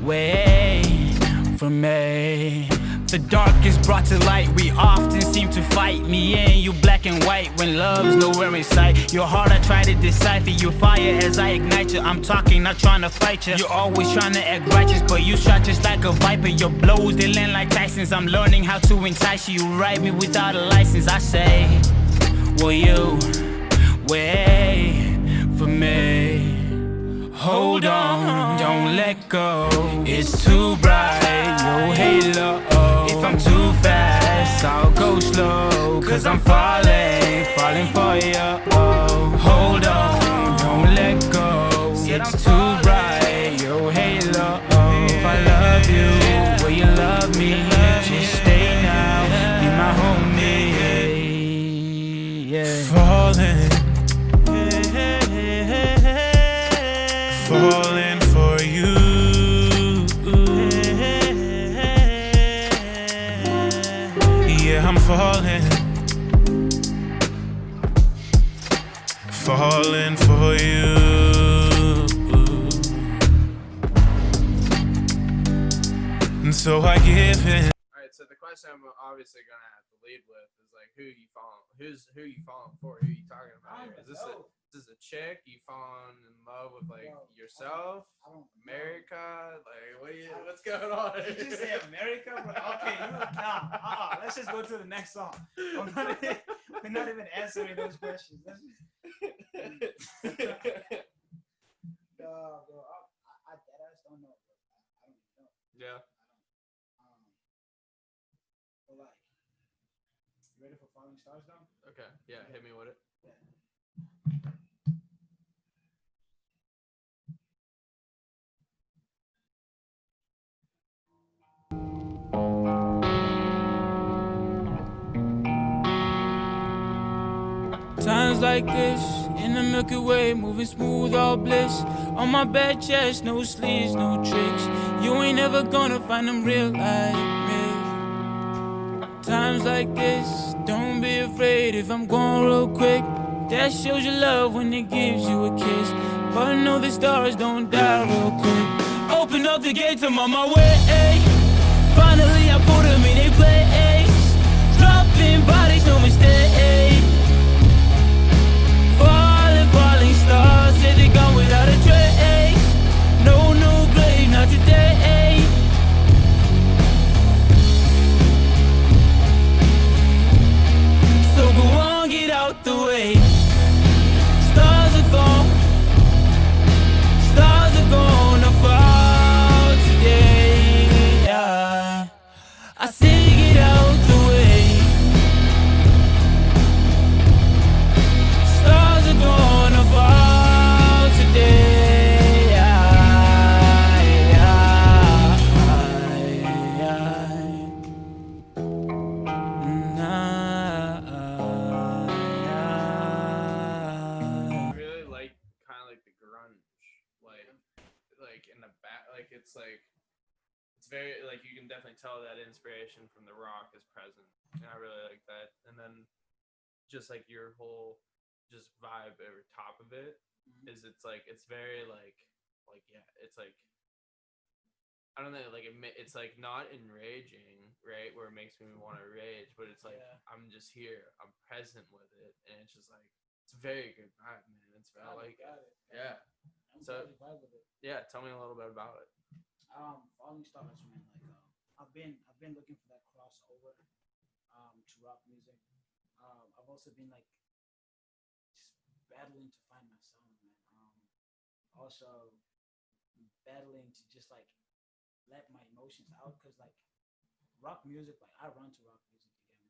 wait for me? The dark is brought to light. We often seem to fight, me and you black and white, when love's nowhere in sight. Your heart I try to decipher, you fire as I ignite you. I'm talking, not trying to fight you. You're always trying to act righteous, but you shot just like a viper. Your blows, they land like Tyson's. I'm learning how to entice you. You ride me without a license. I say, will you wait for me? Hold on, don't let go. It's too bright, your halo. If I'm too fast, I'll go slow. Cause I'm falling for you. Hold on, don't let go. It's too bright, your halo. If I love you, will you love me? Just stay now, be my homie. Yeah. Falling for you. Yeah, I'm falling for you. And so I give in. All right. So the question I'm obviously gonna have to lead with is like, who you falling for? Who you talking about here? Is this a chick? You falling in love with like yourself? America? Like what's going on? Did you say America? Okay, let's just go to the next song. We're not even answering those questions. Let's just... No, bro. I don't know. I don't know. Yeah. But like, you ready for Falling Stars though? Okay. Yeah. Hit me with it. Yeah. Times like this, in the Milky Way, moving smooth, all bliss. On my bed chest, no sleeves, no tricks. You ain't never gonna find them real like me. Times like this, don't be afraid if I'm going real quick. That shows you love when it gives you a kiss. But I know the stars don't die real quick. Open up the gates, I'm on my way. Finally I put them in their place. Dropping bodies, no mistake. Falling stars, say they gone without a trace. No grave, not today. So go on, get out the way. Stars are gone. Stars are gonna fall today. Yeah. I say get out the way. Stars are gonna fall today. I really like kind of like the grunge, like in the back, like it's very like you can definitely tell that inspiration from the rock is present, and I really like that. And then just like your whole just vibe over top of it is it's very yeah, it's like I don't know, like it's like not enraging, right? Where it makes me want to rage, but it's like I'm just here, I'm present with it, and it's just like it's a very good vibe, man. It's I like it. Yeah. So yeah, tell me a little bit about it. Falling Stars, man. Like, I've been looking for that crossover, to rock music. I've also been like just battling to find my sound, man. Also battling to just like let my emotions out, cause like rock music, like I run to rock music again.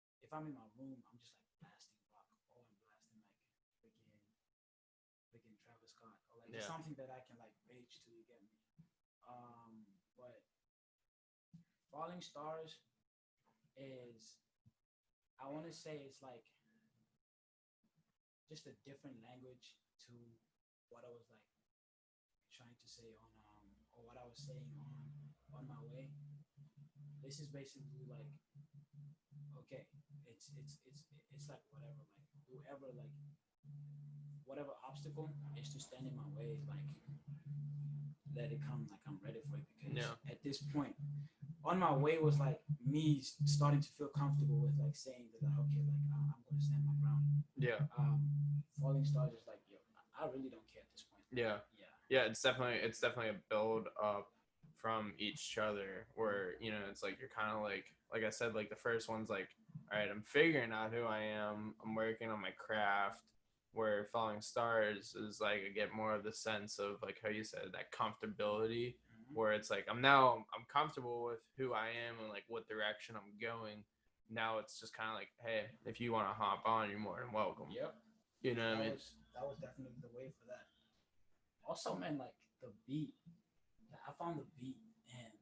Like if I'm in my room, I'm just like blasting rock. Oh, I'm blasting like freaking It's Yeah. something that I can like page to, you get me. But Falling Stars is, I want to say it's like just a different language to what I was like trying to say on or what I was saying on my way. This is basically like, okay, it's like whatever, like whoever, like whatever obstacle is to stand in my way, like let it come, like I'm ready for it, because at this point on my way was like me starting to feel comfortable with like saying that, like, okay, like I'm gonna stand my ground. Yeah. Falling Stars is like, yo, I really don't care at this point. Yeah. It's definitely a build up from each other, where it's like you're kind of like I said, like the first one's like, all right, I'm figuring out who I am, I'm working on my craft. Where Falling Stars is like, I get more of the sense of, like how you said, that comfortability, where it's like I'm comfortable with who I am and like what direction I'm going. Now it's just kind of like, hey, if you want to hop on, you're more than welcome. Yep. You know what I mean? That was definitely the way for that. Also, man, like the beat, I found the beat, and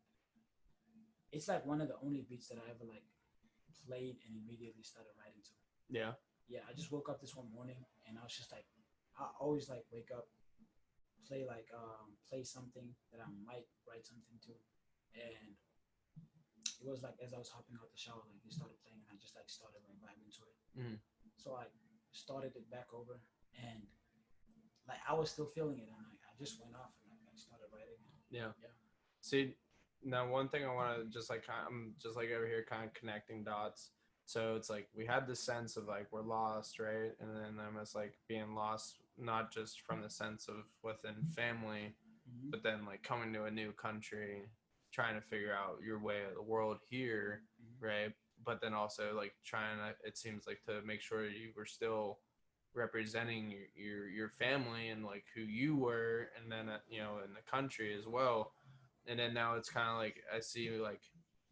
it's like one of the only beats that I ever like played and immediately started writing to. Yeah. Yeah, I just woke up this one morning and I was just like, I always like wake up, play something that I might write something to, and it was like as I was hopping out the shower, like it started playing, and I just like started like vibing to it. So I started it back over, and like I was still feeling it, and I just went off and like I started writing it. Yeah. Yeah. See, now one thing I want to just like, I'm just like over here kind of connecting dots. So it's like we had this sense of like we're lost, right? And then almost like being lost, not just from the sense of within family, but then like coming to a new country, trying to figure out your way of the world here, right? But then also like trying to, it seems like, to make sure you were still representing your family and like who you were, and then in the country as well. And then now it's kind of like I see like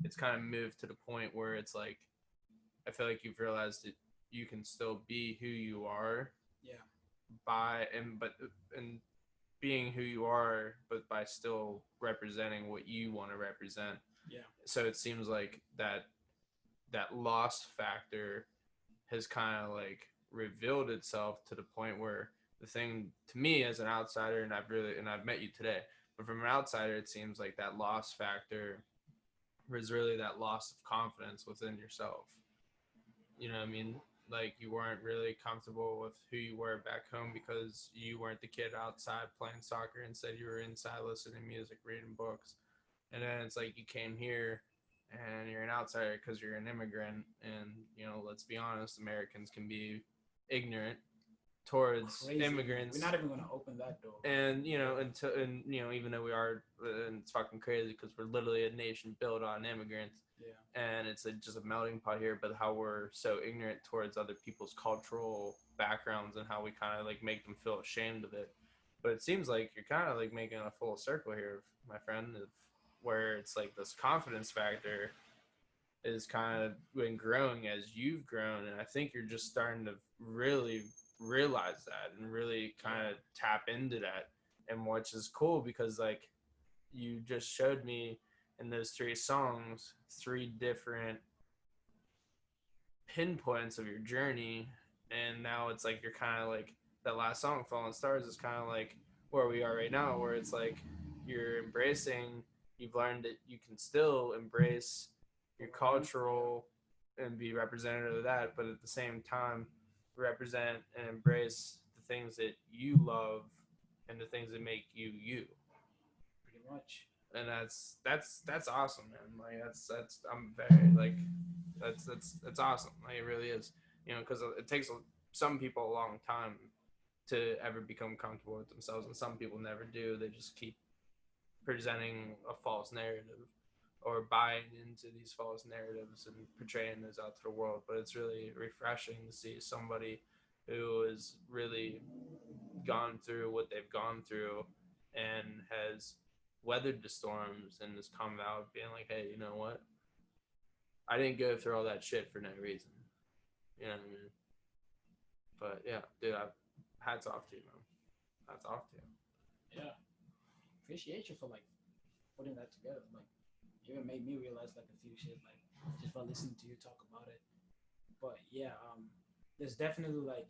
it's kind of moved to the point where it's like I feel like you've realized that you can still be who you are. Yeah. And being who you are, but by still representing what you want to represent. Yeah. So it seems like that lost factor has kind of like revealed itself to the point where the thing to me as an outsider, and I've met you today, but from an outsider, it seems like that lost factor was really that loss of confidence within yourself. You know what I mean? Like you weren't really comfortable with who you were back home because you weren't the kid outside playing soccer. Instead, you were inside listening to music, reading books. And then it's like you came here and you're an outsider because you're an immigrant. And, let's be honest, Americans can be ignorant towards Crazy. immigrants. We're not even going to open that door. And, even though we are, and it's fucking crazy because we're literally a nation built on immigrants. Yeah. And it's just a melting pot here, but how we're so ignorant towards other people's cultural backgrounds and how we kind of like make them feel ashamed of it. But it seems like you're kind of like making a full circle here, my friend, of where it's like this confidence factor is kind of been growing as you've grown. And I think you're just starting to really realize that and really kind of tap into that. And which is cool because like you just showed me in those 3 songs, 3 different pinpoints of your journey. And now it's like you're kind of like that last song, Fallen Stars, is kind of like where we are right now, where it's like you've learned that you can still embrace your cultural and be representative of that, but at the same time represent and embrace the things that you love and the things that make you you. Pretty much. And that's awesome, man. Like that's I'm very like that's awesome. Like it really is, because it takes some people a long time to ever become comfortable with themselves, and some people never do. They just keep presenting a false narrative or buying into these false narratives and portraying those out to the world. But it's really refreshing to see somebody who has really gone through what they've gone through and has weathered the storms and has come out being like, hey, you know what? I didn't go through all that shit for no reason. You know what I mean? But yeah, dude, hats off to you, man. Hats off to you. Yeah. Appreciate you for like putting that together. Like, even made me realize like a few shit like just by listening to you talk about it. But yeah, there's definitely like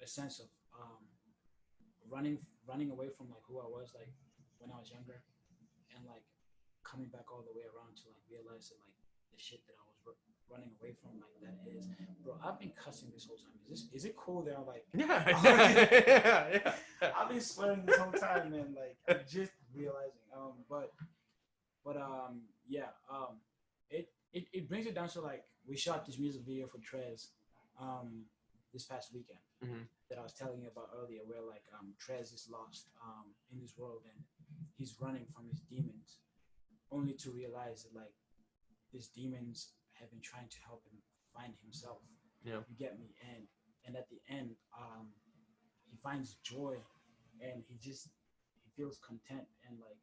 a sense of running running away from like who I was like when I was younger, and like coming back all the way around to like realize that like the shit that I was running away from like that is, bro. I've been cussing this whole time. Is it cool that I'm like Yeah. I've been swearing this whole time, man. Like I'm just realizing. But yeah. It brings it down to like we shot this music video for Trez, this past weekend Mhm. that I was telling you about earlier, where like Trez is lost in this world and he's running from his demons, only to realize that like these demons have been trying to help him find himself. Yeah. You get me? And at the end, he finds joy, and he feels content, and like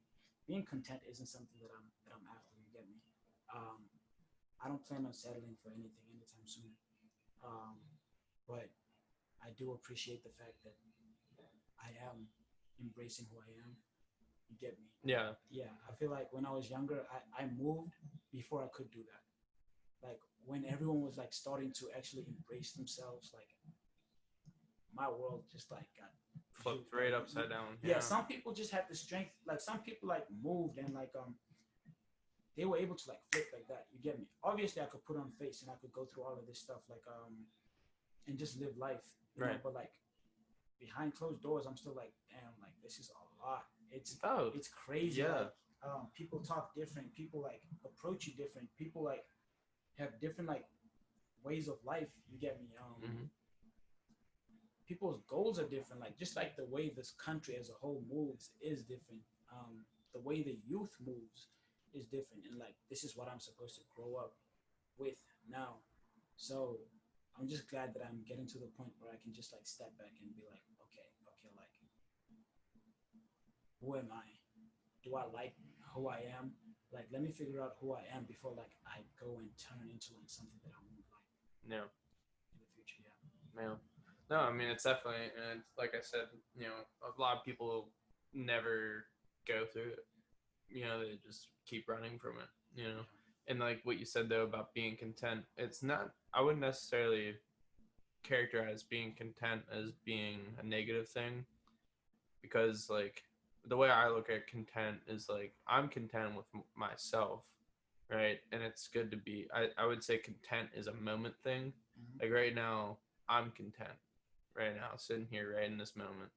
being content isn't something that I'm after. You get me? Um, I don't plan on settling for anything anytime soon. Um, but I do appreciate the fact that I am embracing who I am. You get me? Yeah. Yeah, I feel like when I was younger, I moved before I could do that. Like when everyone was like starting to actually embrace themselves, like my world just like got Flipped right upside down. Yeah, some people just had the strength. Like some people like moved and like they were able to like flip like that. You get me? Obviously, I could put on face and I could go through all of this stuff like and just live life. You know? Right. But like behind closed doors, I'm still like, damn, like this is a lot. It's crazy. Yeah. Like, people talk different. People like approach you different. People like have different like ways of life. You get me? Mhm. People's goals are different. Like just like the way this country as a whole moves is different. The way the youth moves is different, and like this is what I'm supposed to grow up with now. So I'm just glad that I'm getting to the point where I can just like step back and be like, okay, like who am I? Do I like who I am? Like let me figure out who I am before like I go and turn into like something that I won't like Yeah. in the future. Yeah. Yeah. No, I mean it's definitely, and like I said, a lot of people never go through it. They just keep running from it. And like what you said though about being content, it's not. I wouldn't necessarily characterize being content as being a negative thing, because like the way I look at content is like I'm content with myself, right? And it's good to be. I would say content is a moment thing. Mhm. Like right now, I'm content. Right now, sitting here right in this moment,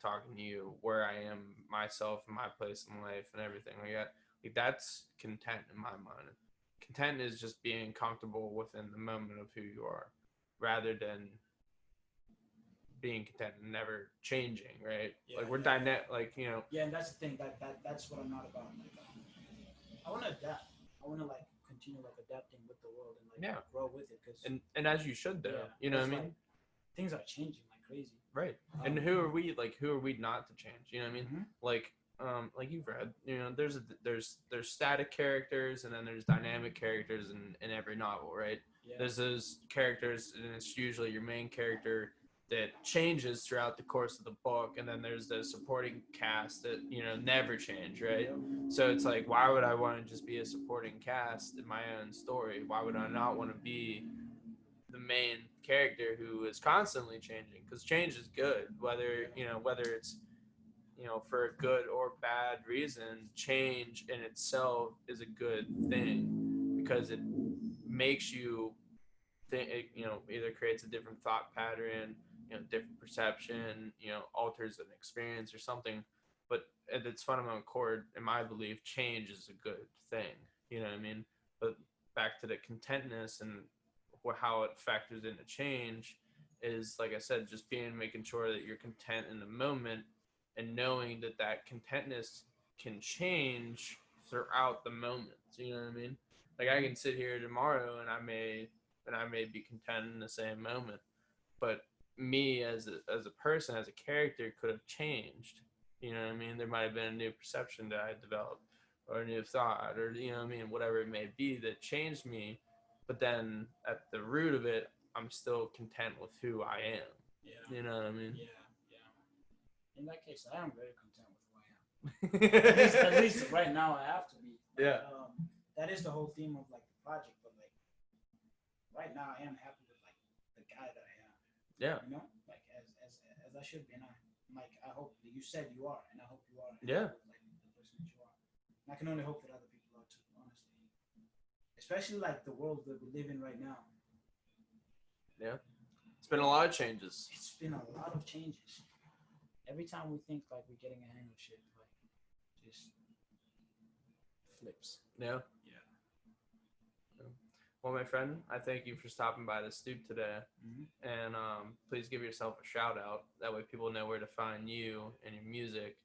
talking to you, where I am, myself, and my place in life, and everything like that. Like that's content in my mind. Content is just being comfortable within the moment of who you are, rather than being content and never changing. Right? Yeah, Like we're yeah, dynamic. Like Yeah, and that's the thing. That's what I'm not about. Like, I want to adapt. I want to like continue like adapting with the world and like Yeah. grow with it. Cause and as you should though. yeah, You know what I that's, mean? like, things are changing like crazy. Right. And who are we? Like who are we not to change? You know what I mean? Mhm. Like you've read, there's static characters and then there's dynamic characters in every novel, right? Yeah. There's those characters, and it's usually your main character that changes throughout the course of the book, and then there's the supporting cast that never change, right? So it's like, why would I want to just be a supporting cast in my own story? Why would I not want to be the main character who is constantly changing? Because change is good, whether it's for a good or bad reason. Change in itself is a good thing, because it makes you think, either creates a different thought pattern, different perception, alters an experience or something. But at its fundamental core, in my belief, change is a good thing. You know what I mean? But back to the contentness and how it factors into change is, like I said, just making sure that you're content in the moment, and knowing that contentness can change throughout the moment. You know what I mean? Like I can sit here tomorrow and I may be content in the same moment, but me as a person, as a character, could have changed. You know what I mean? There might have been a new perception that I developed, or a new thought, or whatever it may be that changed me. But then at the root of it, I'm still content with who I am. Yeah. You know what I mean? Yeah. Yeah. In that case, I am very content with who I am. At least right now, I have to be. Yeah. That is the whole theme of like the project, but like right now, I am happy with like the guy that I am. Yeah. You know, like as I should be, and I hope that you said you are, and I hope you are. Yeah. Like the person that you are. And I can only hope that other people are too, honestly. Especially like the world that we live in right now. Yeah. It's been a lot of changes. It's been a lot of changes. Every time we think like we're getting a hang of shit, like just flips. Yeah. Well, my friend, I thank you for stopping by the Stoop today. And please give yourself a shout out. That way people know where to find you and your music,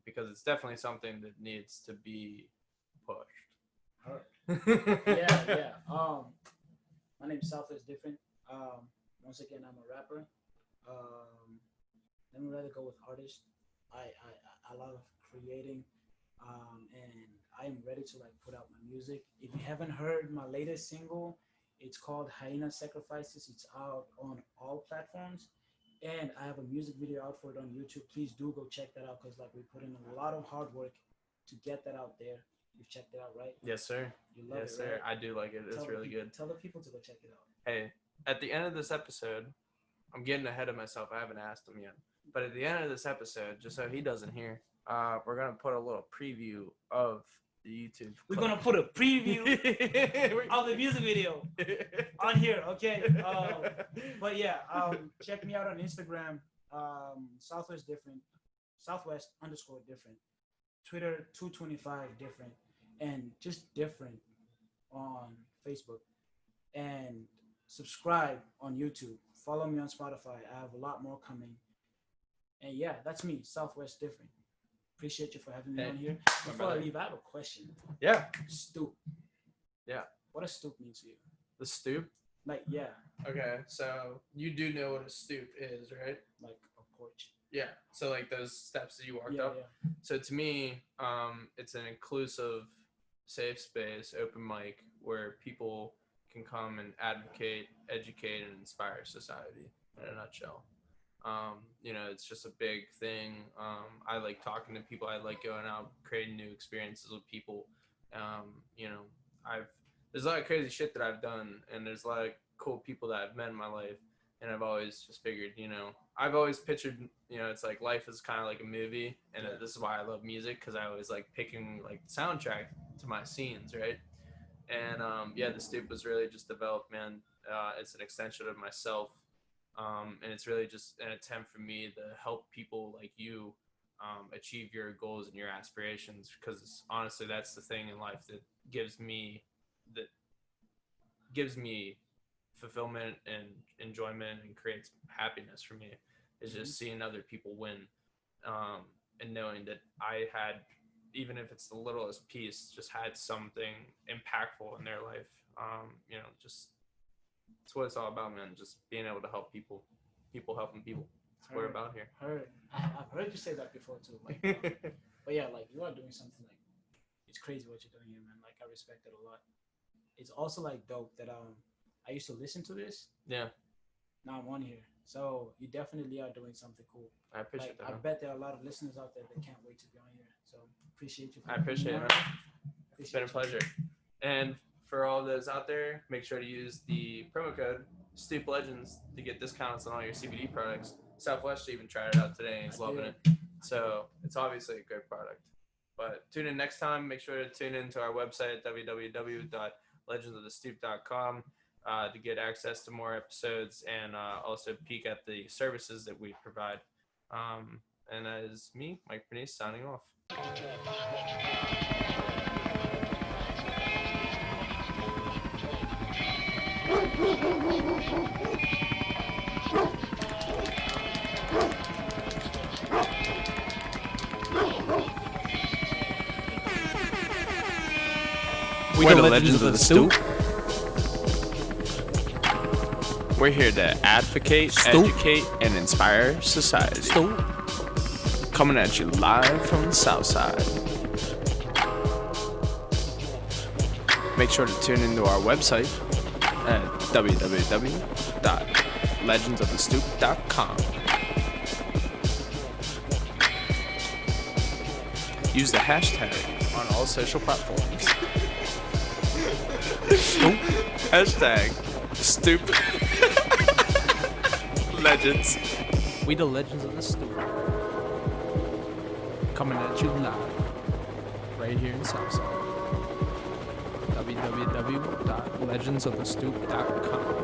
because it's definitely something that needs to be pushed. Yeah. My name is SouthWest Different. Once again, I'm a rapper. Let me rather go with artist. I love creating, and I am ready to like put out my music. If you haven't heard my latest single, it's called Hyena Sacrifices. It's out on all platforms, and I have a music video out for it on YouTube. Please do go check that out, because like we put in a lot of hard work to get that out there. You've checked it out, right? Yes, sir. You love Yes, it, sir. right? I do like it. It's really good. Tell the people to go check it out. Hey, at the end of this episode, I'm getting ahead of myself. I haven't asked him yet. But at the end of this episode, just so he doesn't hear, we're going to put a little preview of the YouTube. We're going to put a preview of the music video on here, okay? But yeah, check me out on Instagram, SouthWest Different, SouthWest_different, Twitter 225 different, and just different on Facebook. And subscribe on YouTube. Follow me on Spotify. I have a lot more coming. And yeah, that's me, SouthWest Different. Appreciate you for having me on here. Before I leave, I have a question. Yeah. Stoop. Yeah. What does stoop mean to you? The stoop? Like, yeah. Okay, so you do know what a stoop is, right? Like a porch. Yeah. So like those steps that you walked up. Yeah. So to me, it's an inclusive, safe space, open mic, where people can come and advocate, educate, and inspire society in a nutshell. It's just a big thing. I like talking to people. I like going out, creating new experiences with people. There's a lot of crazy shit that I've done, and there's a lot of cool people that I've met in my life. And I've always just figured, I've always pictured, it's like life is kind of like a movie, and this is why I love music, because I always like picking like the soundtrack to my scenes, right? And the Stoop was really just developed, man. It's an extension of myself. And it's really just an attempt for me to help people like you achieve your goals and your aspirations, because honestly, that's the thing in life that gives me fulfillment and enjoyment and creates happiness for me, is just seeing other people win, and knowing that I had, even if it's the littlest piece, just had something impactful in their life. Just it's what it's all about, man. Just being able to help people helping people. That's what we're about here. I've heard you say that before too. Like, but yeah, like you are doing something like, it's crazy what you're doing here, man. Like I respect it a lot. It's also like dope that I used to listen to this. Yeah. Now I'm on here, so you definitely are doing something cool. I appreciate that. I bet there are a lot of listeners out there that can't wait to be on here. So appreciate you. I appreciate it, man. It's been a pleasure. And for all those out there, make sure to use the promo code Stoop Legends to get discounts on all your CBD products. SouthWest even tried it out today and he's loving it. So it's obviously a great product. But tune in next time. Make sure to tune into our website at www.legendsofthestoop.com to get access to more episodes and also peek at the services that we provide. And that is me, Mike Bernice, signing off. We're the Legends of the Stoop. We're here to advocate, educate, and inspire society. Coming at you live from the South Side. Make sure to tune into our website at www.legendsofthestoop.com. Use the hashtag on all social platforms. Hashtag Stoop Legends. We the legends of the Stoop. Coming at you live. Right here in Southside. www.legendsofthestoop.com.